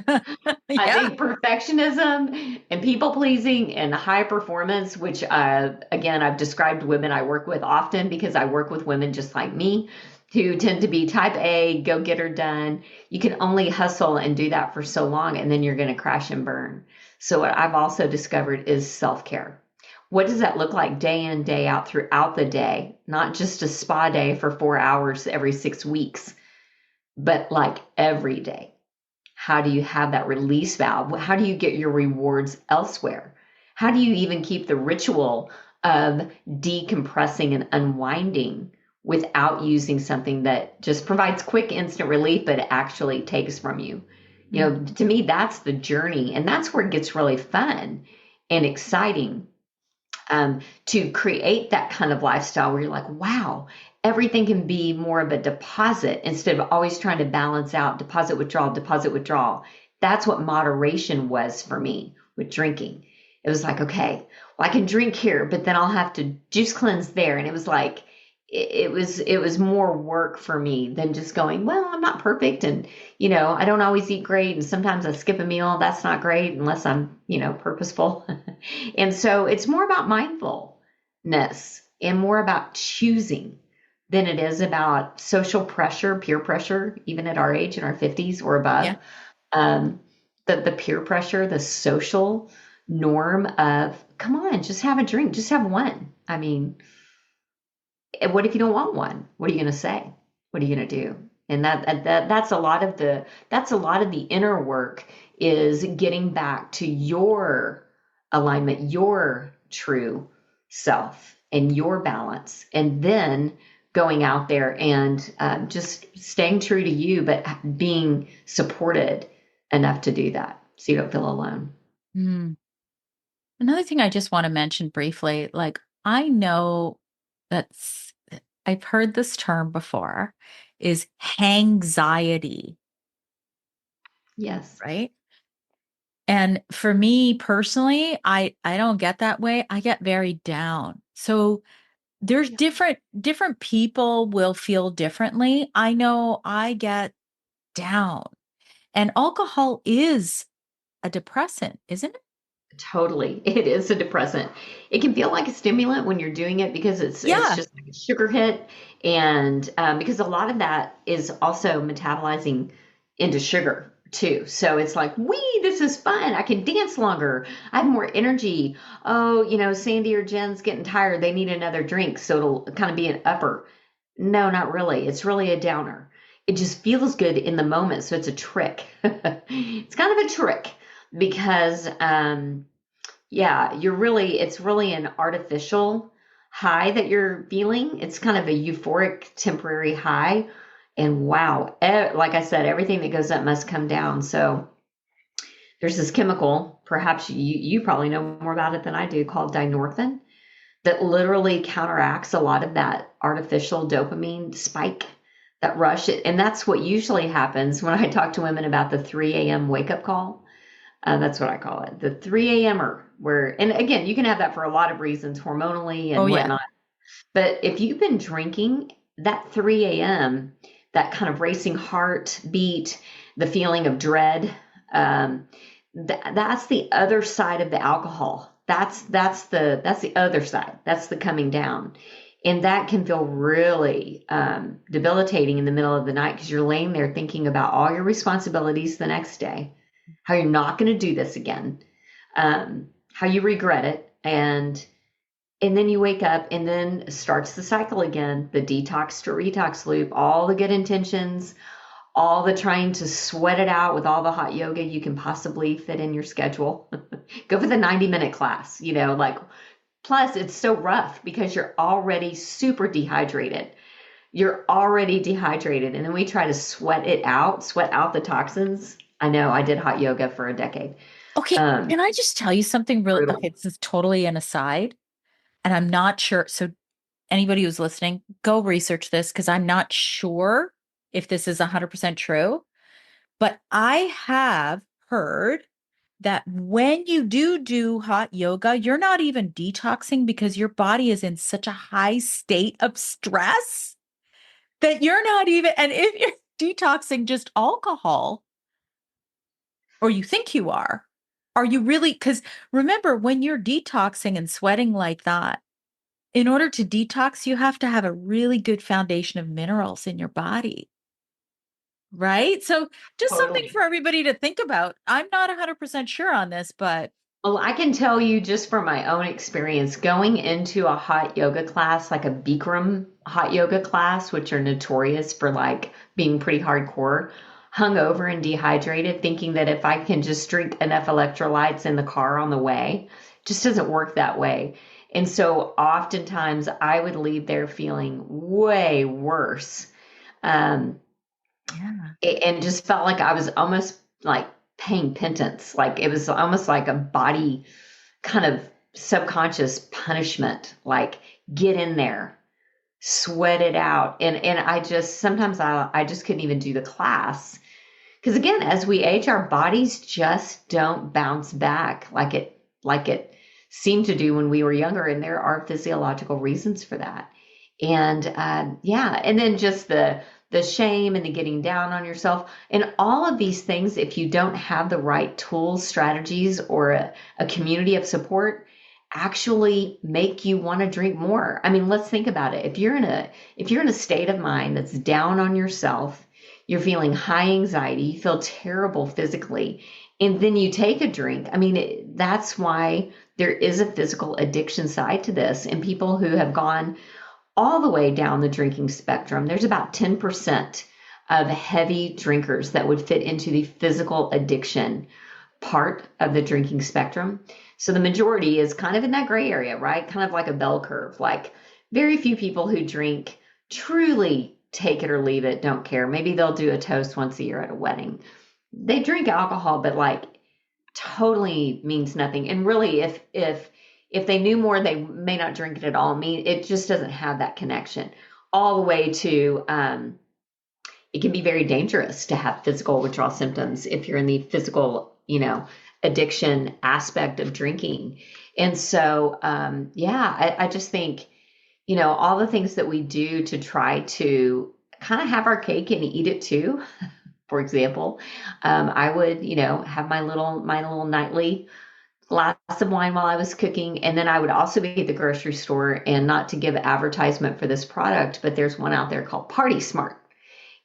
I Yeah. think perfectionism and people pleasing and high performance, which again, I've described women I work with often because I work with women just like me who tend to be type A, go get her done. You can only hustle and do that for so long, and then you're going to crash and burn. So what I've also discovered is self-care. What does that look like day in, day out throughout the day? Not just a spa day for 4 hours every 6 weeks, but like every day. How do you have that release valve? How do you get your rewards elsewhere? How do you even keep the ritual of decompressing and unwinding without using something that just provides quick, instant relief, but actually takes from you? To me, that's the journey. And that's where it gets really fun and exciting, to create that kind of lifestyle where you're like, wow, everything can be more of a deposit instead of always trying to balance out deposit, withdrawal, deposit, withdrawal. That's what moderation was for me with drinking. It was like, okay, well, I can drink here, but then I'll have to juice cleanse there. And it was like, it was more work for me than just going, well, I'm not perfect. And, I don't always eat great. And sometimes I skip a meal. That's not great unless I'm, purposeful. And so it's more about mindfulness and more about choosing than it is about social pressure, peer pressure, even at our age in our 50s or above. Yeah. The peer pressure, the social norm of, come on, just have a drink, just have one. I mean, what if you don't want one? What are you going to say? What are you going to do? And that's a lot of the inner work, is getting back to your alignment, your true self and your balance, and then going out there and just staying true to you, but being supported enough to do that so you don't feel alone. Mm. Another thing I just want to mention briefly, like I know that's, I've heard this term before, is hangxiety, Yes, right? And for me personally, I don't get that way. I get very down. So there's different people will feel differently. I know I get down. And alcohol is a depressant, isn't it? totally. It is a depressant. It can feel like a stimulant when you're doing it because it's Yeah. just like a sugar hit, and because a lot of that is also metabolizing into sugar too. So it's like, wee, this is fun. I can dance longer. I have more energy. Oh, Sandy or Jen's getting tired. They need another drink, so it'll kind of be an upper. No, not really. It's really a downer. It just feels good in the moment, so it's a trick. It's kind of a trick because yeah, it's really an artificial high that you're feeling. It's kind of a euphoric temporary high. And wow, like I said, everything that goes up must come down. So there's this chemical, perhaps you probably know more about it than I do, called dynorphin, that literally counteracts a lot of that artificial dopamine spike, that rush. And that's what usually happens when I talk to women about the 3 a.m. wake up call. That's what I call it, the 3 a.m.er, where, and again, you can have that for a lot of reasons, hormonally Oh and yeah. whatnot. But if you've been drinking, that 3 a.m., that kind of racing heartbeat, the feeling of dread, um, that's the other side of the alcohol. That's the other side. That's the coming down, and that can feel really debilitating in the middle of the night because you're laying there thinking about all your responsibilities the next day, how you're not going to do this again, how you regret it, and then you wake up and then starts the cycle again, the detox to retox loop, all the good intentions, all the trying to sweat it out with all the hot yoga you can possibly fit in your schedule. Go for the 90-minute class, like, plus it's so rough because you're already super dehydrated. You're already dehydrated. And then we try to sweat out the toxins. I know I did hot yoga for a decade. Okay, Um, can I just tell you something really, Brutal. okay, this is totally an aside, and I'm not sure. So anybody who's listening, go research this because I'm not sure if this is 100% true. But I have heard that when you do hot yoga, you're not even detoxing because your body is in such a high state of stress that you're not even, and if you're detoxing just alcohol, or you think you are you really? Because remember, when you're detoxing and sweating like that, in order to detox, you have to have a really good foundation of minerals in your body. Right? So just something Totally. for everybody to think about. I'm not 100% sure on this, but Well, I can tell you just from my own experience, going into a hot yoga class, like a Bikram hot yoga class, which are notorious for like being pretty hardcore, hungover and dehydrated, thinking that if I can just drink enough electrolytes in the car on the way, just doesn't work that way. And so oftentimes I would leave there feeling way worse. Um, yeah. and just felt like I was almost like paying penance. Like it was almost like a body kind of subconscious punishment, like get in there, sweat it out. And I just sometimes I just couldn't even do the class. Because again, as we age, our bodies just don't bounce back like it seemed to do when we were younger. And there are physiological reasons for that. And yeah, and then just the shame and the getting down on yourself and all of these things, if you don't have the right tools, strategies, or a community of support, actually make you want to drink more. I mean, let's think about it. If you're in a state of mind that's down on yourself, you're feeling high anxiety, you feel terrible physically, and then you take a drink. I mean, that's why there is a physical addiction side to this. And people who have gone all the way down the drinking spectrum, there's about 10% of heavy drinkers that would fit into the physical addiction part of the drinking spectrum. So the majority is kind of in that gray area, right? Kind of like a bell curve. Like very few people who drink truly take it or leave it, don't care. Maybe they'll do a toast once a year at a wedding. They drink alcohol, but like totally means nothing. And really, if they knew more, they may not drink it at all. I mean, it just doesn't have that connection all the way to it can be very dangerous to have physical withdrawal symptoms if you're in the physical, addiction aspect of drinking. And so, I just think, all the things that we do to try to kind of have our cake and eat it too. For example, I would, have my little nightly glass of wine while I was cooking. And then I would also be at the grocery store, and not to give advertisement for this product, but there's one out there called Party Smart.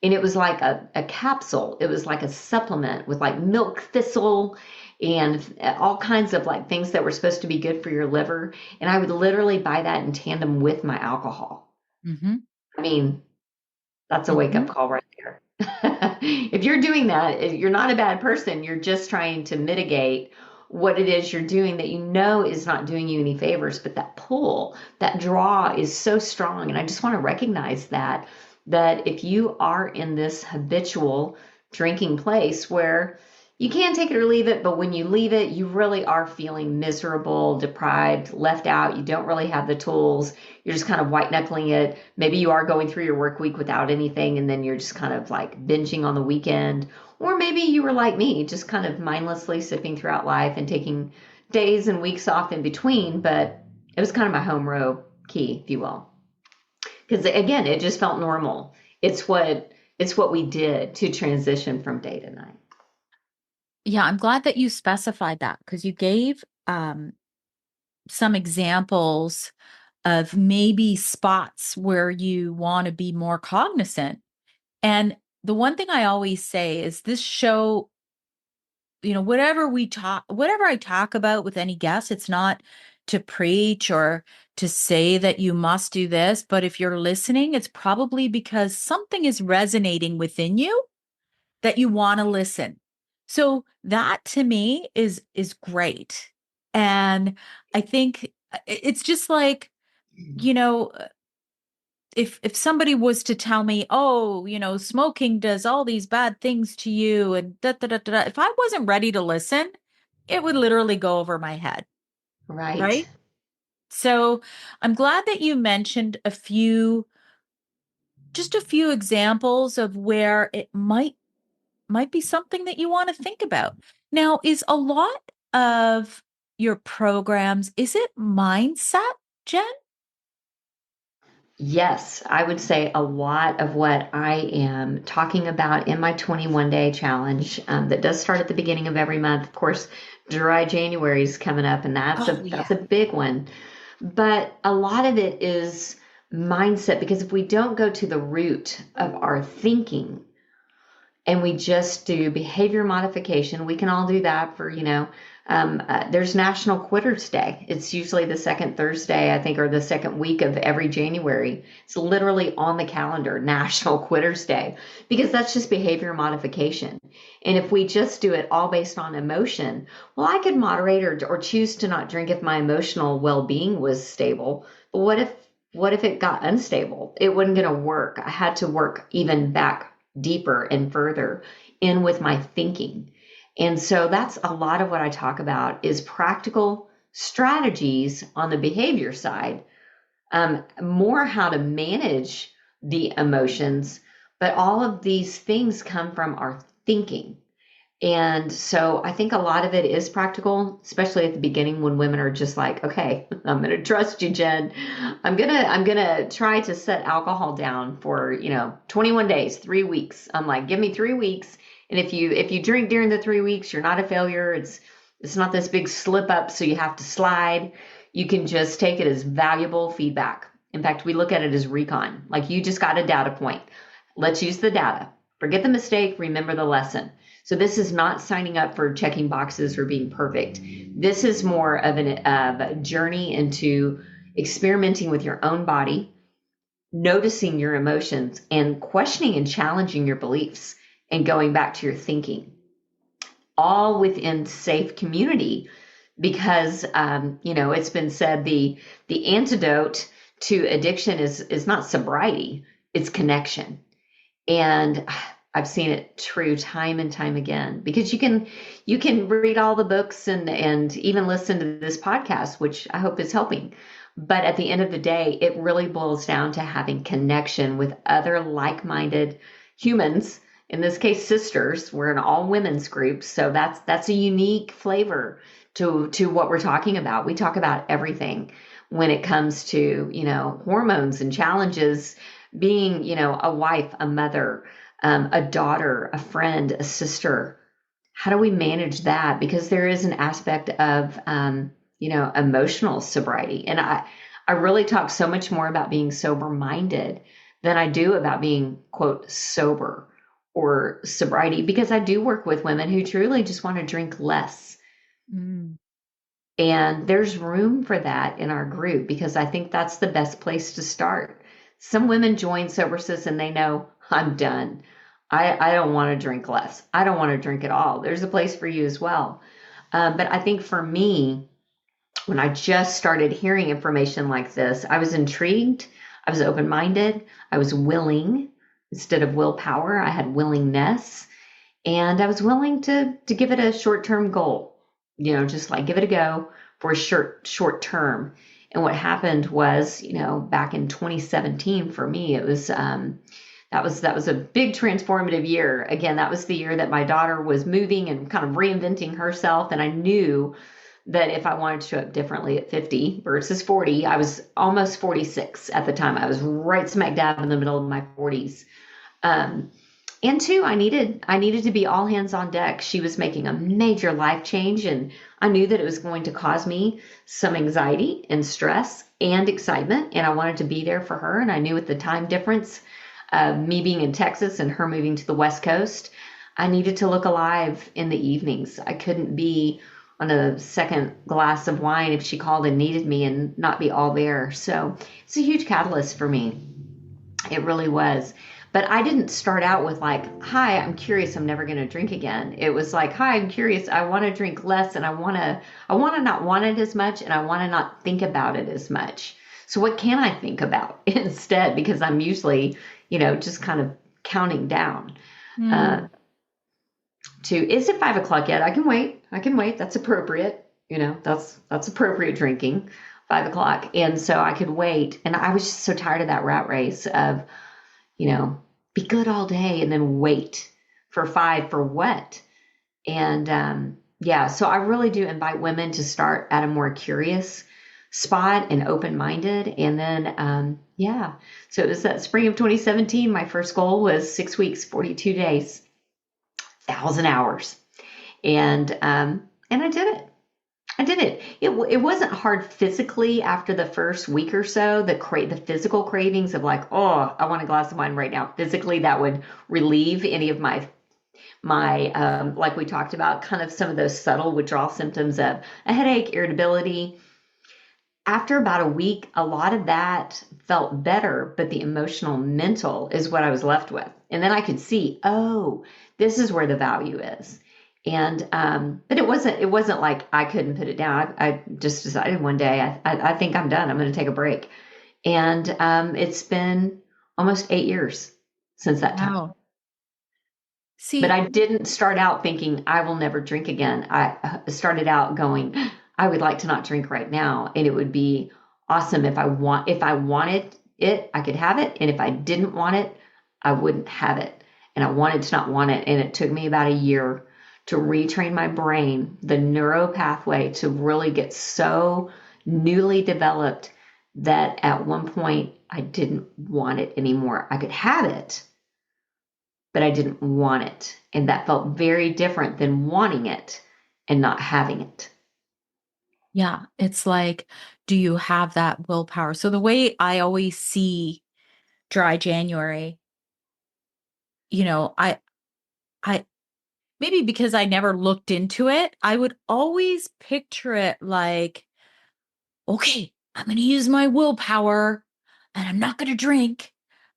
And it was like a capsule. It was like a supplement with like milk thistle and all kinds of like things that were supposed to be good for your liver. And I would literally buy that in tandem with my alcohol. Mm-hmm. I mean, that's a wake Mm-hmm. up call right there. If you're doing that, you're not a bad person. You're just trying to mitigate what it is you're doing that is not doing you any favors. But that pull, that draw is so strong. And I just want to recognize that if you are in this habitual drinking place where you can take it or leave it, but when you leave it, you really are feeling miserable, deprived, left out. You don't really have the tools. You're just kind of white knuckling it. Maybe you are going through your work week without anything, and then you're just kind of like binging on the weekend. Or maybe you were like me, just kind of mindlessly sipping throughout life and taking days and weeks off in between. But it was kind of my home row key, if you will. Because again, it just felt normal. It's what we did to transition from day to night. Yeah, I'm glad that you specified that, because you gave some examples of maybe spots where you want to be more cognizant. And the one thing I always say is this show, whatever I talk about with any guest, it's not to preach or to say that you must do this, but if you're listening, it's probably because something is resonating within you that you want to listen. So that to me is great. And I think it's just like, you know, if somebody was to tell me, oh, smoking does all these bad things to you and da da da da, if I wasn't ready to listen, it would literally go over my head. Right. Right. So I'm glad that you mentioned just a few examples of where it might be something that you want to think about. Now, is a lot of your programs, is it mindset, Jenn? Yes, I would say a lot of what I am talking about in my 21-day challenge that does start at the beginning of every month. Of course, dry January is coming up, and that's Oh, a yeah. big one. But a lot of it is mindset, because if we don't go to the root of our thinking and we just do behavior modification, we can all do that for, there's National Quitters Day. It's usually the second Thursday, I think, or the second week of every January. It's literally on the calendar, National Quitters Day, because that's just behavior modification. And if we just do it all based on emotion, well, I could moderate or choose to not drink if my emotional well-being was stable. But what if it got unstable? It wasn't going to work. I had to work even back deeper and further in with my thinking. And so that's a lot of what I talk about is practical strategies on the behavior side, more how to manage the emotions, but all of these things come from our thinking. And so I think a lot of it is practical, especially at the beginning when women are just like, okay, I'm going to trust you, Jenn. I'm going to try to set alcohol down for, 21 days, 3 weeks. I'm like, give me 3 weeks. And if you drink during the 3 weeks, you're not a failure. It's not this big slip up, so you have to slide. You can just take it as valuable feedback. In fact, we look at it as recon. Like you just got a data point. Let's use the data. Forget the mistake, remember the lesson. So this is not signing up for checking boxes or being perfect. This is more of a journey into experimenting with your own body, noticing your emotions, and questioning and challenging your beliefs and going back to your thinking, all within safe community. Because it's been said the antidote to addiction is not sobriety, it's connection. And I've seen it true time and time again, because you can read all the books and even listen to this podcast, which I hope is helping. But at the end of the day, it really boils down to having connection with other like-minded humans. In this case, sisters. We're an all women's group, so that's a unique flavor to what we're talking about. We talk about everything when it comes to hormones and challenges, being a wife, a mother, a daughter, a friend, a sister. How do we manage that? Because there is an aspect of emotional sobriety. And I really talk so much more about being sober minded than I do about being, quote, sober or sobriety, because I do work with women who truly just want to drink less. Mm. And there's room for that in our group, because I think that's the best place to start. Some women join Sober Sis and they know, I'm done. I don't want to drink less. I don't want to drink at all. There's a place for you as well. But I think for me, when I just started hearing information like this, I was intrigued. I was open-minded. I was willing. Instead of willpower, I had willingness. And I was willing to give it a short-term goal, just like give it a go for a short term. And what happened was, back in 2017 for me, it was that was a big transformative year. Again, that was the year that my daughter was moving and kind of reinventing herself, and I knew that if I wanted to show up differently at 50 versus 40, I was almost 46 at the time. I was right smack dab in the middle of my 40s. And two, I needed to be all hands on deck. She was making a major life change, and I knew that it was going to cause me some anxiety and stress and excitement, and I wanted to be there for her. And I knew with the time difference of me being in Texas and her moving to the West Coast, I needed to look alive in the evenings. I couldn't be on a second glass of wine if she called and needed me and not be all there. So it's a huge catalyst for me. It really was. But I didn't start out with like, hi, I'm curious, I'm never going to drink again. It was like, hi, I'm curious, I want to drink less, and I want to not want it as much, and I want to not think about it as much. So what can I think about instead? Because I'm usually, just kind of counting down. Is it 5 o'clock yet? I can wait. That's appropriate. That's appropriate drinking, 5 o'clock. And so I could wait. And I was just so tired of that rat race of, be good all day and then wait for 5 for what? And so I really do invite women to start at a more curious spot and open-minded. And then, so it was that spring of 2017. My first goal was 6 weeks, 42 days, 1,000 hours. And I did it. It wasn't hard physically after the first week or so. The physical cravings of like, oh, I want a glass of wine right now. Physically, that would relieve any of my like we talked about, kind of some of those subtle withdrawal symptoms of a headache, irritability. After about a week, a lot of that felt better, but the emotional, mental is what I was left with. And then I could see, oh, this is where the value is. And but it wasn't like I couldn't put it down. I just decided one day, I think I'm done. I'm going to take a break. And it's been almost 8 years since that time. Wow. See, But I didn't start out thinking I will never drink again. I started out going, I would like to not drink right now, and it would be awesome if I wanted it, I could have it, and if I didn't want it, I wouldn't have it. And I wanted to not want it, and it took me about a year to retrain my brain, the neuro pathway, to really get so newly developed that at one point I didn't want it anymore. I could have it, but I didn't want it. And that felt very different than wanting it and not having it. yeah, it's like, do you have that willpower? So the way I always see dry January you know, I, maybe because I never looked into it, I would always picture it like, okay, I'm going to use my willpower and I'm not going to drink.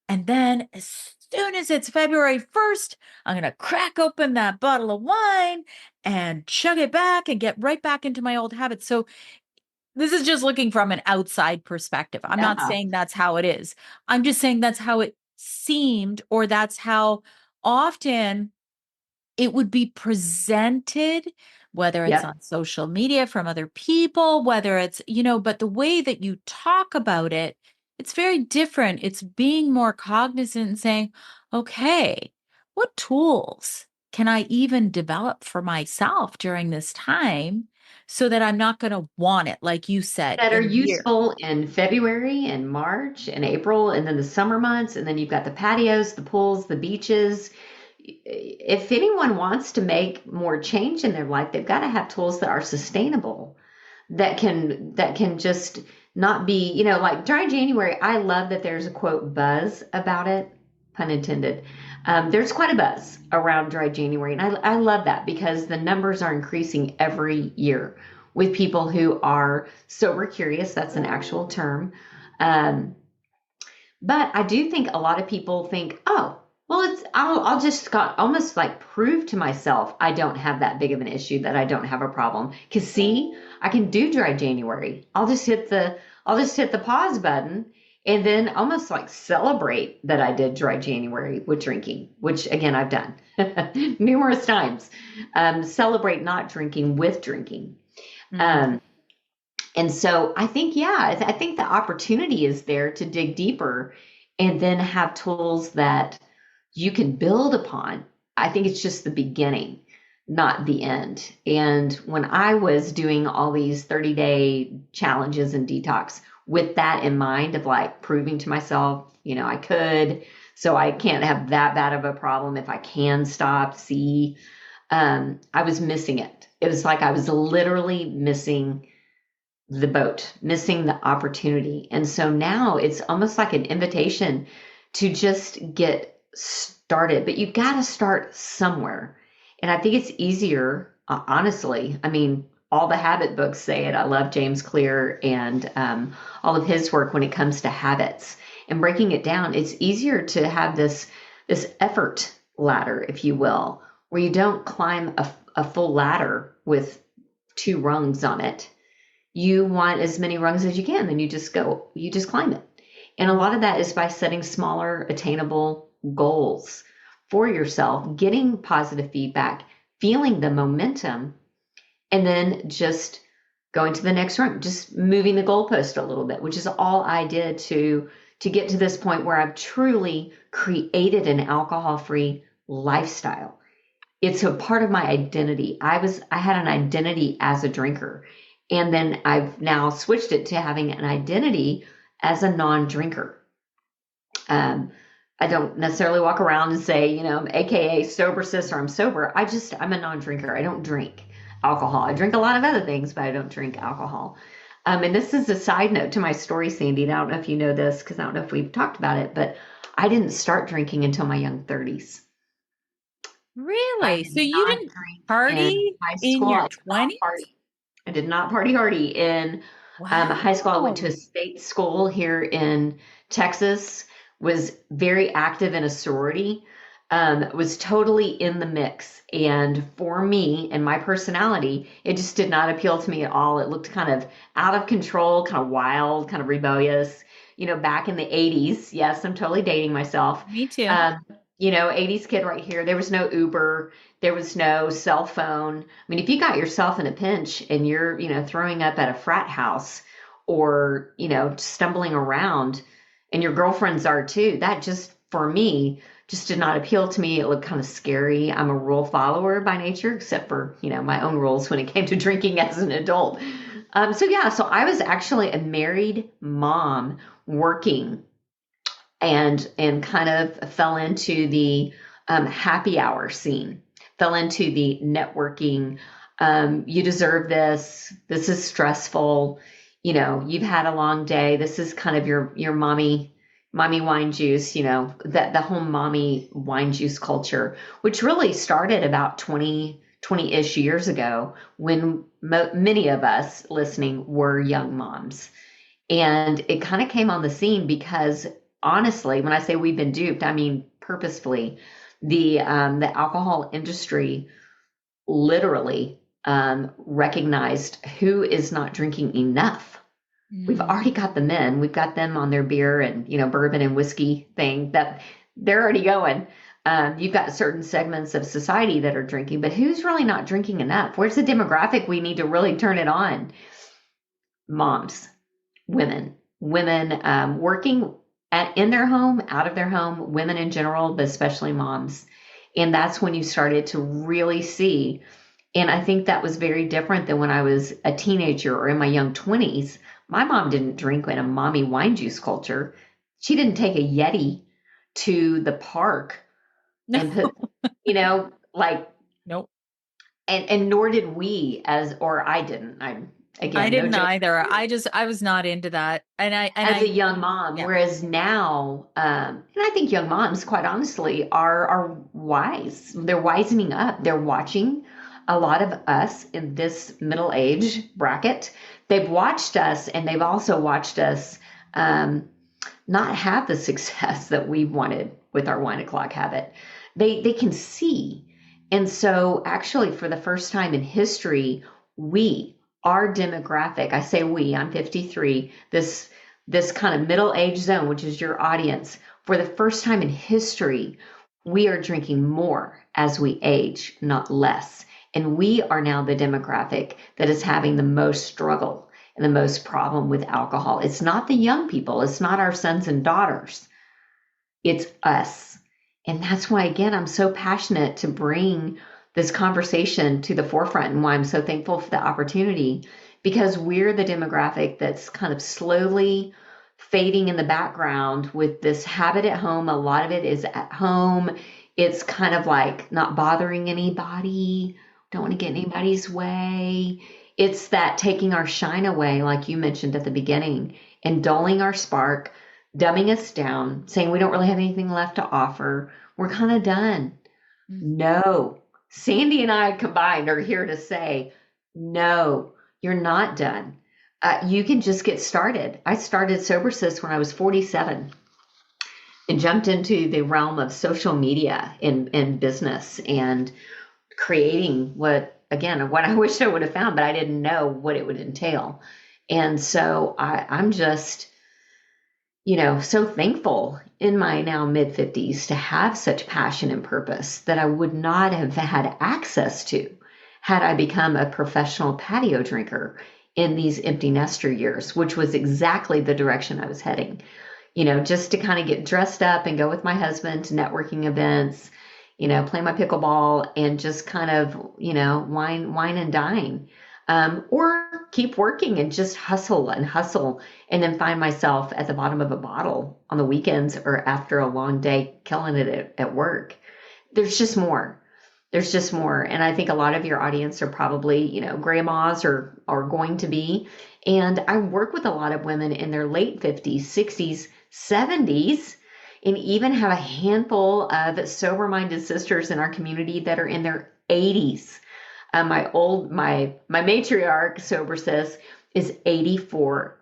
And then as soon as it's February 1st, I'm going to crack open that bottle of wine and chug it back and get right back into my old habits. So this is just looking from an outside perspective. I'm not Yeah. saying that's how it is. I'm just saying that's how it seemed, or that's how often it would be presented, whether it's Yep. on social media from other people, whether it's, but the way that you talk about it, it's very different. It's being more cognizant and saying, okay, what tools can I even develop for myself during this time so that I'm not going to want it, like you said, That are in a year? useful in February and March and April, and then the summer months, and then you've got the patios, the pools, the beaches. If anyone wants to make more change in their life, they've got to have tools that are sustainable, that can just not be, like dry January. I love that there's a quote buzz about it, pun intended. There's quite a buzz around dry January, and I love that because the numbers are increasing every year with people who are sober curious. That's an actual term. Um, but I do think a lot of people think, oh, well, I'll just got almost like prove to myself I don't have that big of an issue, that I don't have a problem. Cause see, I can do dry January. I'll just hit the pause button and then almost like celebrate that I did dry January with drinking, which again I've done numerous times. Celebrate not drinking with drinking. Mm. Um, and so I think, yeah, I think the opportunity is there to dig deeper and then have tools that you can build upon. I think it's just the beginning, not the end. And when I was doing all these 30-day challenges and detox with that in mind, of like proving to myself, I could, so I can't have that bad of a problem if I can stop, see, I was missing it. It was like I was literally missing the boat, missing the opportunity. And so now it's almost like an invitation to just get started, but you got to start somewhere. And I think it's easier, honestly. I mean, all the habit books say it. I love James Clear and all of his work when it comes to habits and breaking it down. It's easier to have this effort ladder, if you will, where you don't climb a full ladder with two rungs on it. You want as many rungs as you can, then you just climb it. And a lot of that is by setting smaller, attainable goals for yourself, getting positive feedback, feeling the momentum, and then just going to the next rung, just moving the goalpost a little bit, which is all I did to get to this point where I've truly created an alcohol-free lifestyle. It's a part of my identity. I had an identity as a drinker, and then I've now switched it to having an identity as a non-drinker. Um, I don't necessarily walk around and say, AKA sober sis, or I'm sober. I'm a non-drinker. I don't drink alcohol. I drink a lot of other things, but I don't drink alcohol. And this is a side note to my story, Sandy. And I don't know if you know this, because I don't know if we've talked about it, but I didn't start drinking until my young 30s. I Really? did So you not didn't drink in party high in school. your I did not 20s? party. I did not party hardy in high school. I went to a Wow. state school here in Texas, was very active in a sorority, was totally in the mix. And for me and my personality, it just did not appeal to me at all. It looked kind of out of control, kind of wild, kind of rebellious. Back in the 80s, yes, I'm totally dating myself. Me too. Um, 80s kid right here. There was no Uber. There was no cell phone. I mean, if you got yourself in a pinch and you're, throwing up at a frat house or, stumbling around and your girlfriends are too, that just, for me, just did not appeal to me. It looked kind of scary. I'm a rule follower by nature, except for, my own rules when it came to drinking as an adult. So I was actually a married mom working and kind of fell into the happy hour scene, fell into the networking. You deserve this. This is stressful. You've had a long day. This is kind of your mommy wine juice, that the whole mommy wine juice culture, which really started about 20-ish years ago when many of us listening were young moms. And it kind of came on the scene because honestly, when I say we've been duped, I mean purposefully. The alcohol industry literally recognized who is not drinking enough. We've already Mm. got the men. We've got them on their beer and bourbon and whiskey thing that they're already going. You've got certain segments of society that are drinking, but who's really not drinking enough? Where's the demographic we need to really turn it on? Moms, women working in their home, out of their home, women in general, but especially moms. And that's when you started to really see. And I think that was very different than when I was a teenager or in my young 20s. My mom didn't drink in a mommy wine juice culture. She didn't take a Yeti to the park No. and put, like, Nope. and nor did we or I didn't. I'm I again, no didn't judgment either. here. I was not into that. As a young mom. Yeah. Whereas now, and I think young moms, quite honestly, are wise. They're wisening up. They're watching a lot of us in this middle age bracket. They've watched us, and they've also watched us not have the success that we wanted with our wine o'clock habit. They can see, and so actually, for the first time in history, we our demographic. I say we. I'm 53. This kind of middle age zone, which is your audience, for the first time in history, we are drinking more as we age, not less. And we are now the demographic that is having the most struggle and the most problem with alcohol. It's not the young people, it's not our sons and daughters, it's us. And that's why, again, I'm so passionate to bring this conversation to the forefront and why I'm so thankful for the opportunity because we're the demographic that's kind of slowly fading in the background with this habit at home. A lot of it is at home. It's kind of like not bothering anybody, don't want to get in anybody's way. It's that taking our shine away, like you mentioned at the beginning, and dulling our spark, dumbing us down, saying we don't really have anything left to offer. We're kind of done. Mm. No. Sandy and I combined are here to say, no, you're not done. You can just get started. I started Sober Sis when I was 47 and jumped into the realm of social media and business and creating what I wish I would have found, but I didn't know what it would entail. And so I'm just, so thankful in my now mid 50s to have such passion and purpose that I would not have had access to had I become a professional patio drinker in these empty nester years, which was exactly the direction I was heading. Just to kind of get dressed up and go with my husband to networking events, play my pickleball and just kind of, wine and dine. Or keep working and just hustle and then find myself at the bottom of a bottle on the weekends or after a long day killing it at work. There's just more. There's just more. And I think a lot of your audience are probably, grandmas or are going to be. And I work with a lot of women in their late 50s, 60s, 70s, and even have a handful of sober minded sisters in our community that are in their 80s. My matriarch, Sober Sis, is 84.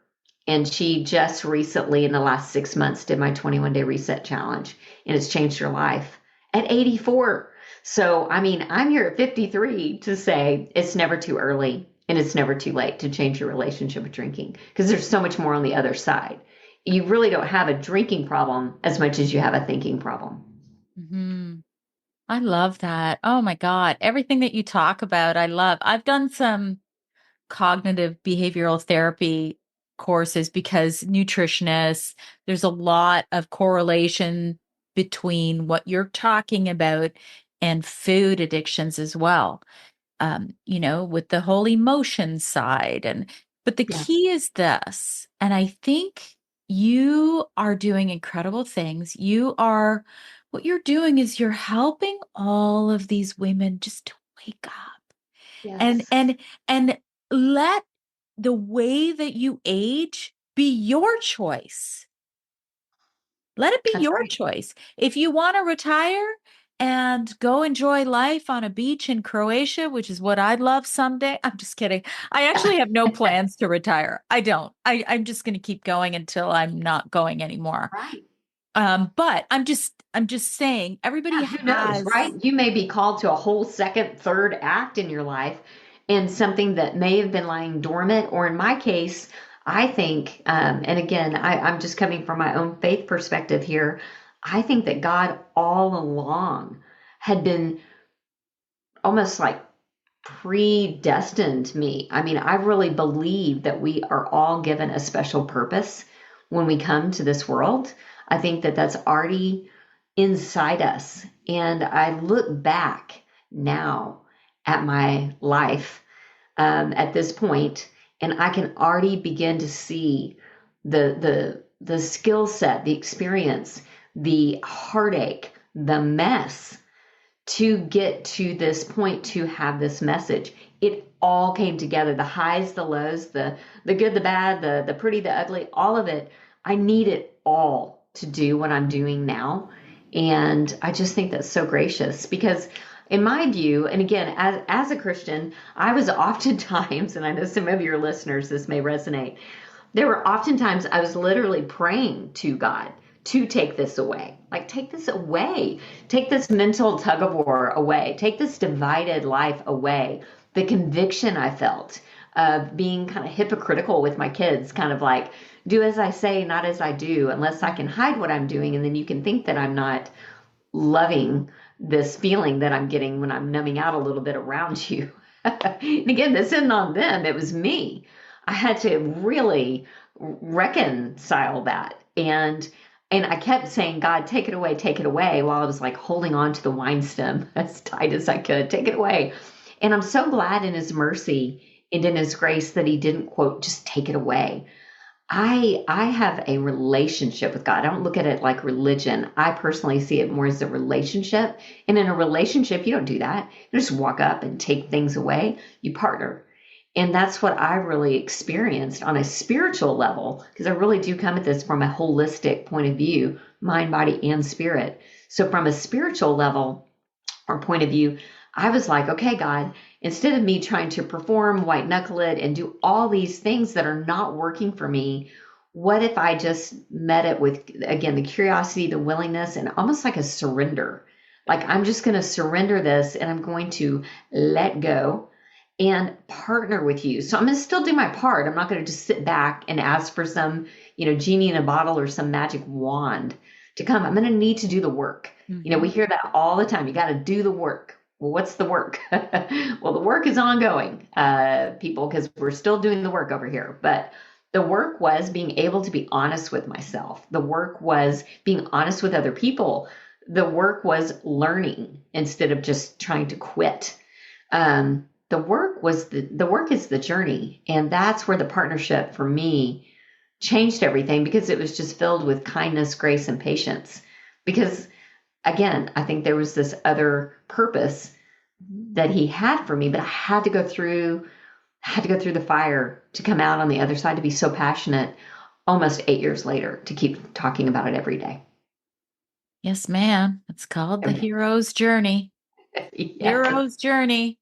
And she just recently, in the last 6 months, did my 21-day reset challenge. And it's changed her life at 84. So, I mean, I'm here at 53 to say it's never too early and it's never too late to change your relationship with drinking because there's so much more on the other side. You really don't have a drinking problem as much as you have a thinking problem. Hmm. I love that. Oh my God. Everything that you talk about, I love. I've done some cognitive behavioral therapy courses because nutritionists, there's a lot of correlation between what you're talking about and food addictions as well. With the whole emotion side. But the Yeah. key is this, and I think you are doing incredible things. What you're doing is you're helping all of these women just to wake up and, Yes. and, and let the way that you age be your choice. Let it be That's your right. choice. If you want to retire and go enjoy life on a beach in Croatia, which is what I'd love someday. I'm just kidding. I actually have no plans to retire. I don't. I'm just going to keep going until I'm not going anymore. Right. But I'm just saying everybody Yeah, who knows, right? has. You may be called to a whole second, third act in your life and something that may have been lying dormant, or in my case, I think, and again, I'm just coming from my own faith perspective here. I think that God all along had been almost like predestined me. I mean, I really believe that we are all given a special purpose when we come to this world. I think that that's already inside us. And I look back now at my life at this point, and I can already begin to see the skill set, the experience, the heartache, the mess to get to this point to have this message. It all came together, the highs, the lows, the good, the bad, the pretty, the ugly, all of it. I need it all to do what I'm doing now. And I just think that's so gracious because in my view, and again, as a Christian, I was oftentimes, and I know some of your listeners, this may resonate, there were oftentimes I was literally praying to God to take this away. Like, take this away. Take this mental tug of war away. Take this divided life away. The conviction I felt of being kind of hypocritical with my kids, kind of like, do as I say, not as I do, unless I can hide what I'm doing. And then you can think that I'm not loving this feeling that I'm getting when I'm numbing out a little bit around you. And again, this isn't on them, it was me. I had to really reconcile that. And I kept saying, God, take it away, while I was like holding on to the wine stem as tight as I could. Take it away. And I'm so glad in his mercy and in his grace that he didn't, quote, just take it away. I have a relationship with God. I don't look at it like religion. I personally see it more as a relationship. And in a relationship, you don't do that. You just walk up and take things away. You partner. And that's what I really experienced on a spiritual level, because I really do come at this from a holistic point of view, mind, body, and spirit. So from a spiritual level or point of view, I was like, okay, God, instead of me trying to perform, white knuckle it, and do all these things that are not working for me, what if I just met it with, again, the curiosity, the willingness, and almost like a surrender? Like, I'm just going to surrender this and I'm going to let go and partner with you. So I'm going to still do my part. I'm not going to just sit back and ask for some, genie in a bottle or some magic wand to come. I'm going to need to do the work. We hear that all the time. You got to do the work. Well, what's the work? Well, the work is ongoing, people, because we're still doing the work over here. But the work was being able to be honest with myself. The work was being honest with other people. The work was learning instead of just trying to quit. The work is the journey. And that's where the partnership for me changed everything, because it was just filled with kindness, grace, and patience. Because again, I think there was this other purpose that he had for me, but I had to go through the fire to come out on the other side, to be so passionate almost 8 years later, to keep talking about it every day. Yes, ma'am. It's called the hero's journey. Yes. Hero's journey.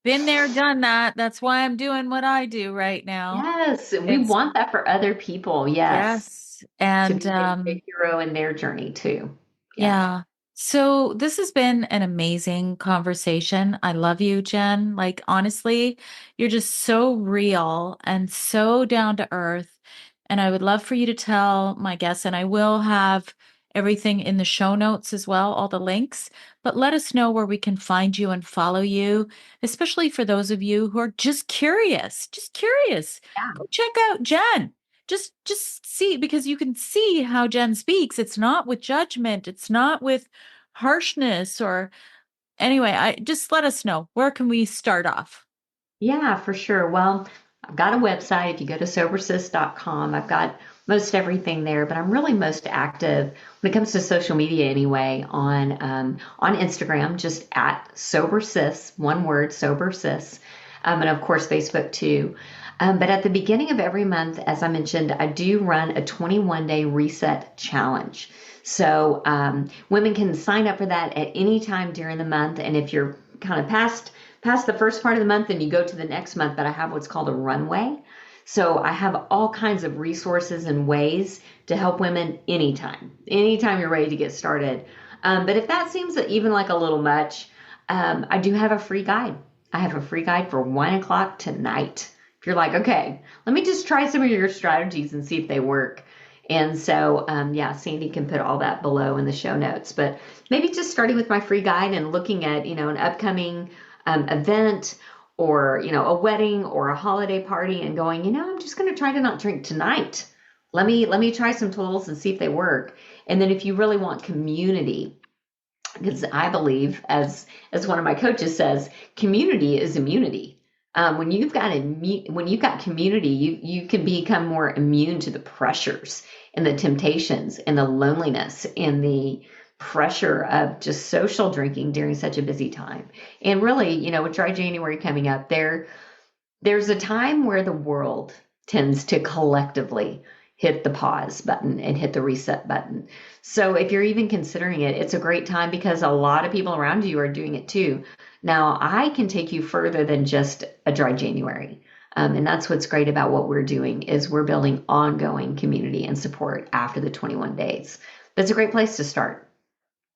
Been there, done that. That's why I'm doing what I do right now. Yes. We It's want that for other people. Yes. yes. To And be a hero in their journey too. Yeah. yeah. So this has been an amazing conversation. I love you, Jenn. Like, honestly, you're just so real and so down to earth. And I would love for you to tell my guests, and I will have everything in the show notes as well, all the links, but let us know where we can find you and follow you, especially for those of you who are just curious, just curious. Yeah. Go check out Jenn. Just see, because you can see how Jenn speaks. It's not with judgment, it's not with harshness, or anyway, I just let us know, where can we start off? Yeah, for sure. Well, I've got a website. If you go to sobersis.com, I've got most everything there, but I'm really most active when it comes to social media anyway, on Instagram, just at Sober Sis, one word, Sober Sis. And of course, Facebook too. But at the beginning of every month, as I mentioned, I do run a 21-day reset challenge. So women can sign up for that at any time during the month. And if you're kind of past the first part of the month, then you go to the next month. But I have what's called a runway. So I have all kinds of resources and ways to help women anytime you're ready to get started. But if that seems even like a little much, I do have a free guide. I have a free guide for 1 o'clock tonight. If you're like, okay, let me just try some of your strategies and see if they work. And so, Sandy can put all that below in the show notes. But maybe just starting with my free guide and looking at, an upcoming event or, a wedding or a holiday party and going, I'm just going to try to not drink tonight. Let me try some tools and see if they work. And then if you really want community, because I believe, as one of my coaches says, community is immunity. When you've got community, you can become more immune to the pressures and the temptations and the loneliness and the pressure of just social drinking during such a busy time. And really, with Dry January coming up, there's a time where the world tends to collectively hit the pause button and hit the reset button. So if you're even considering it, it's a great time because a lot of people around you are doing it too. Now, I can take you further than just a Dry January. And that's what's great about what we're doing is we're building ongoing community and support after the 21 days. That's a great place to start.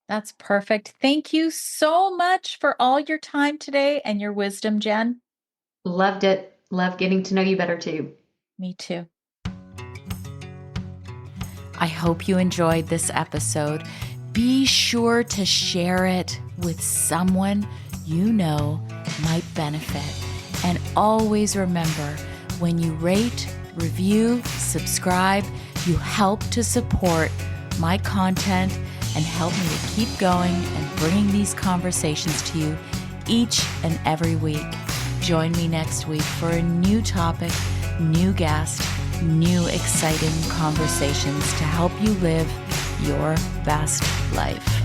That's perfect. Thank you so much for all your time today and your wisdom, Jenn. Loved it. Love getting to know you better too. Me too. I hope you enjoyed this episode. Be sure to share it with someone you know might benefit. And always remember, when you rate, review, subscribe, you help to support my content and help me to keep going and bringing these conversations to you each and every week. Join me next week for a new topic, new guest, new exciting conversations to help you live your best life.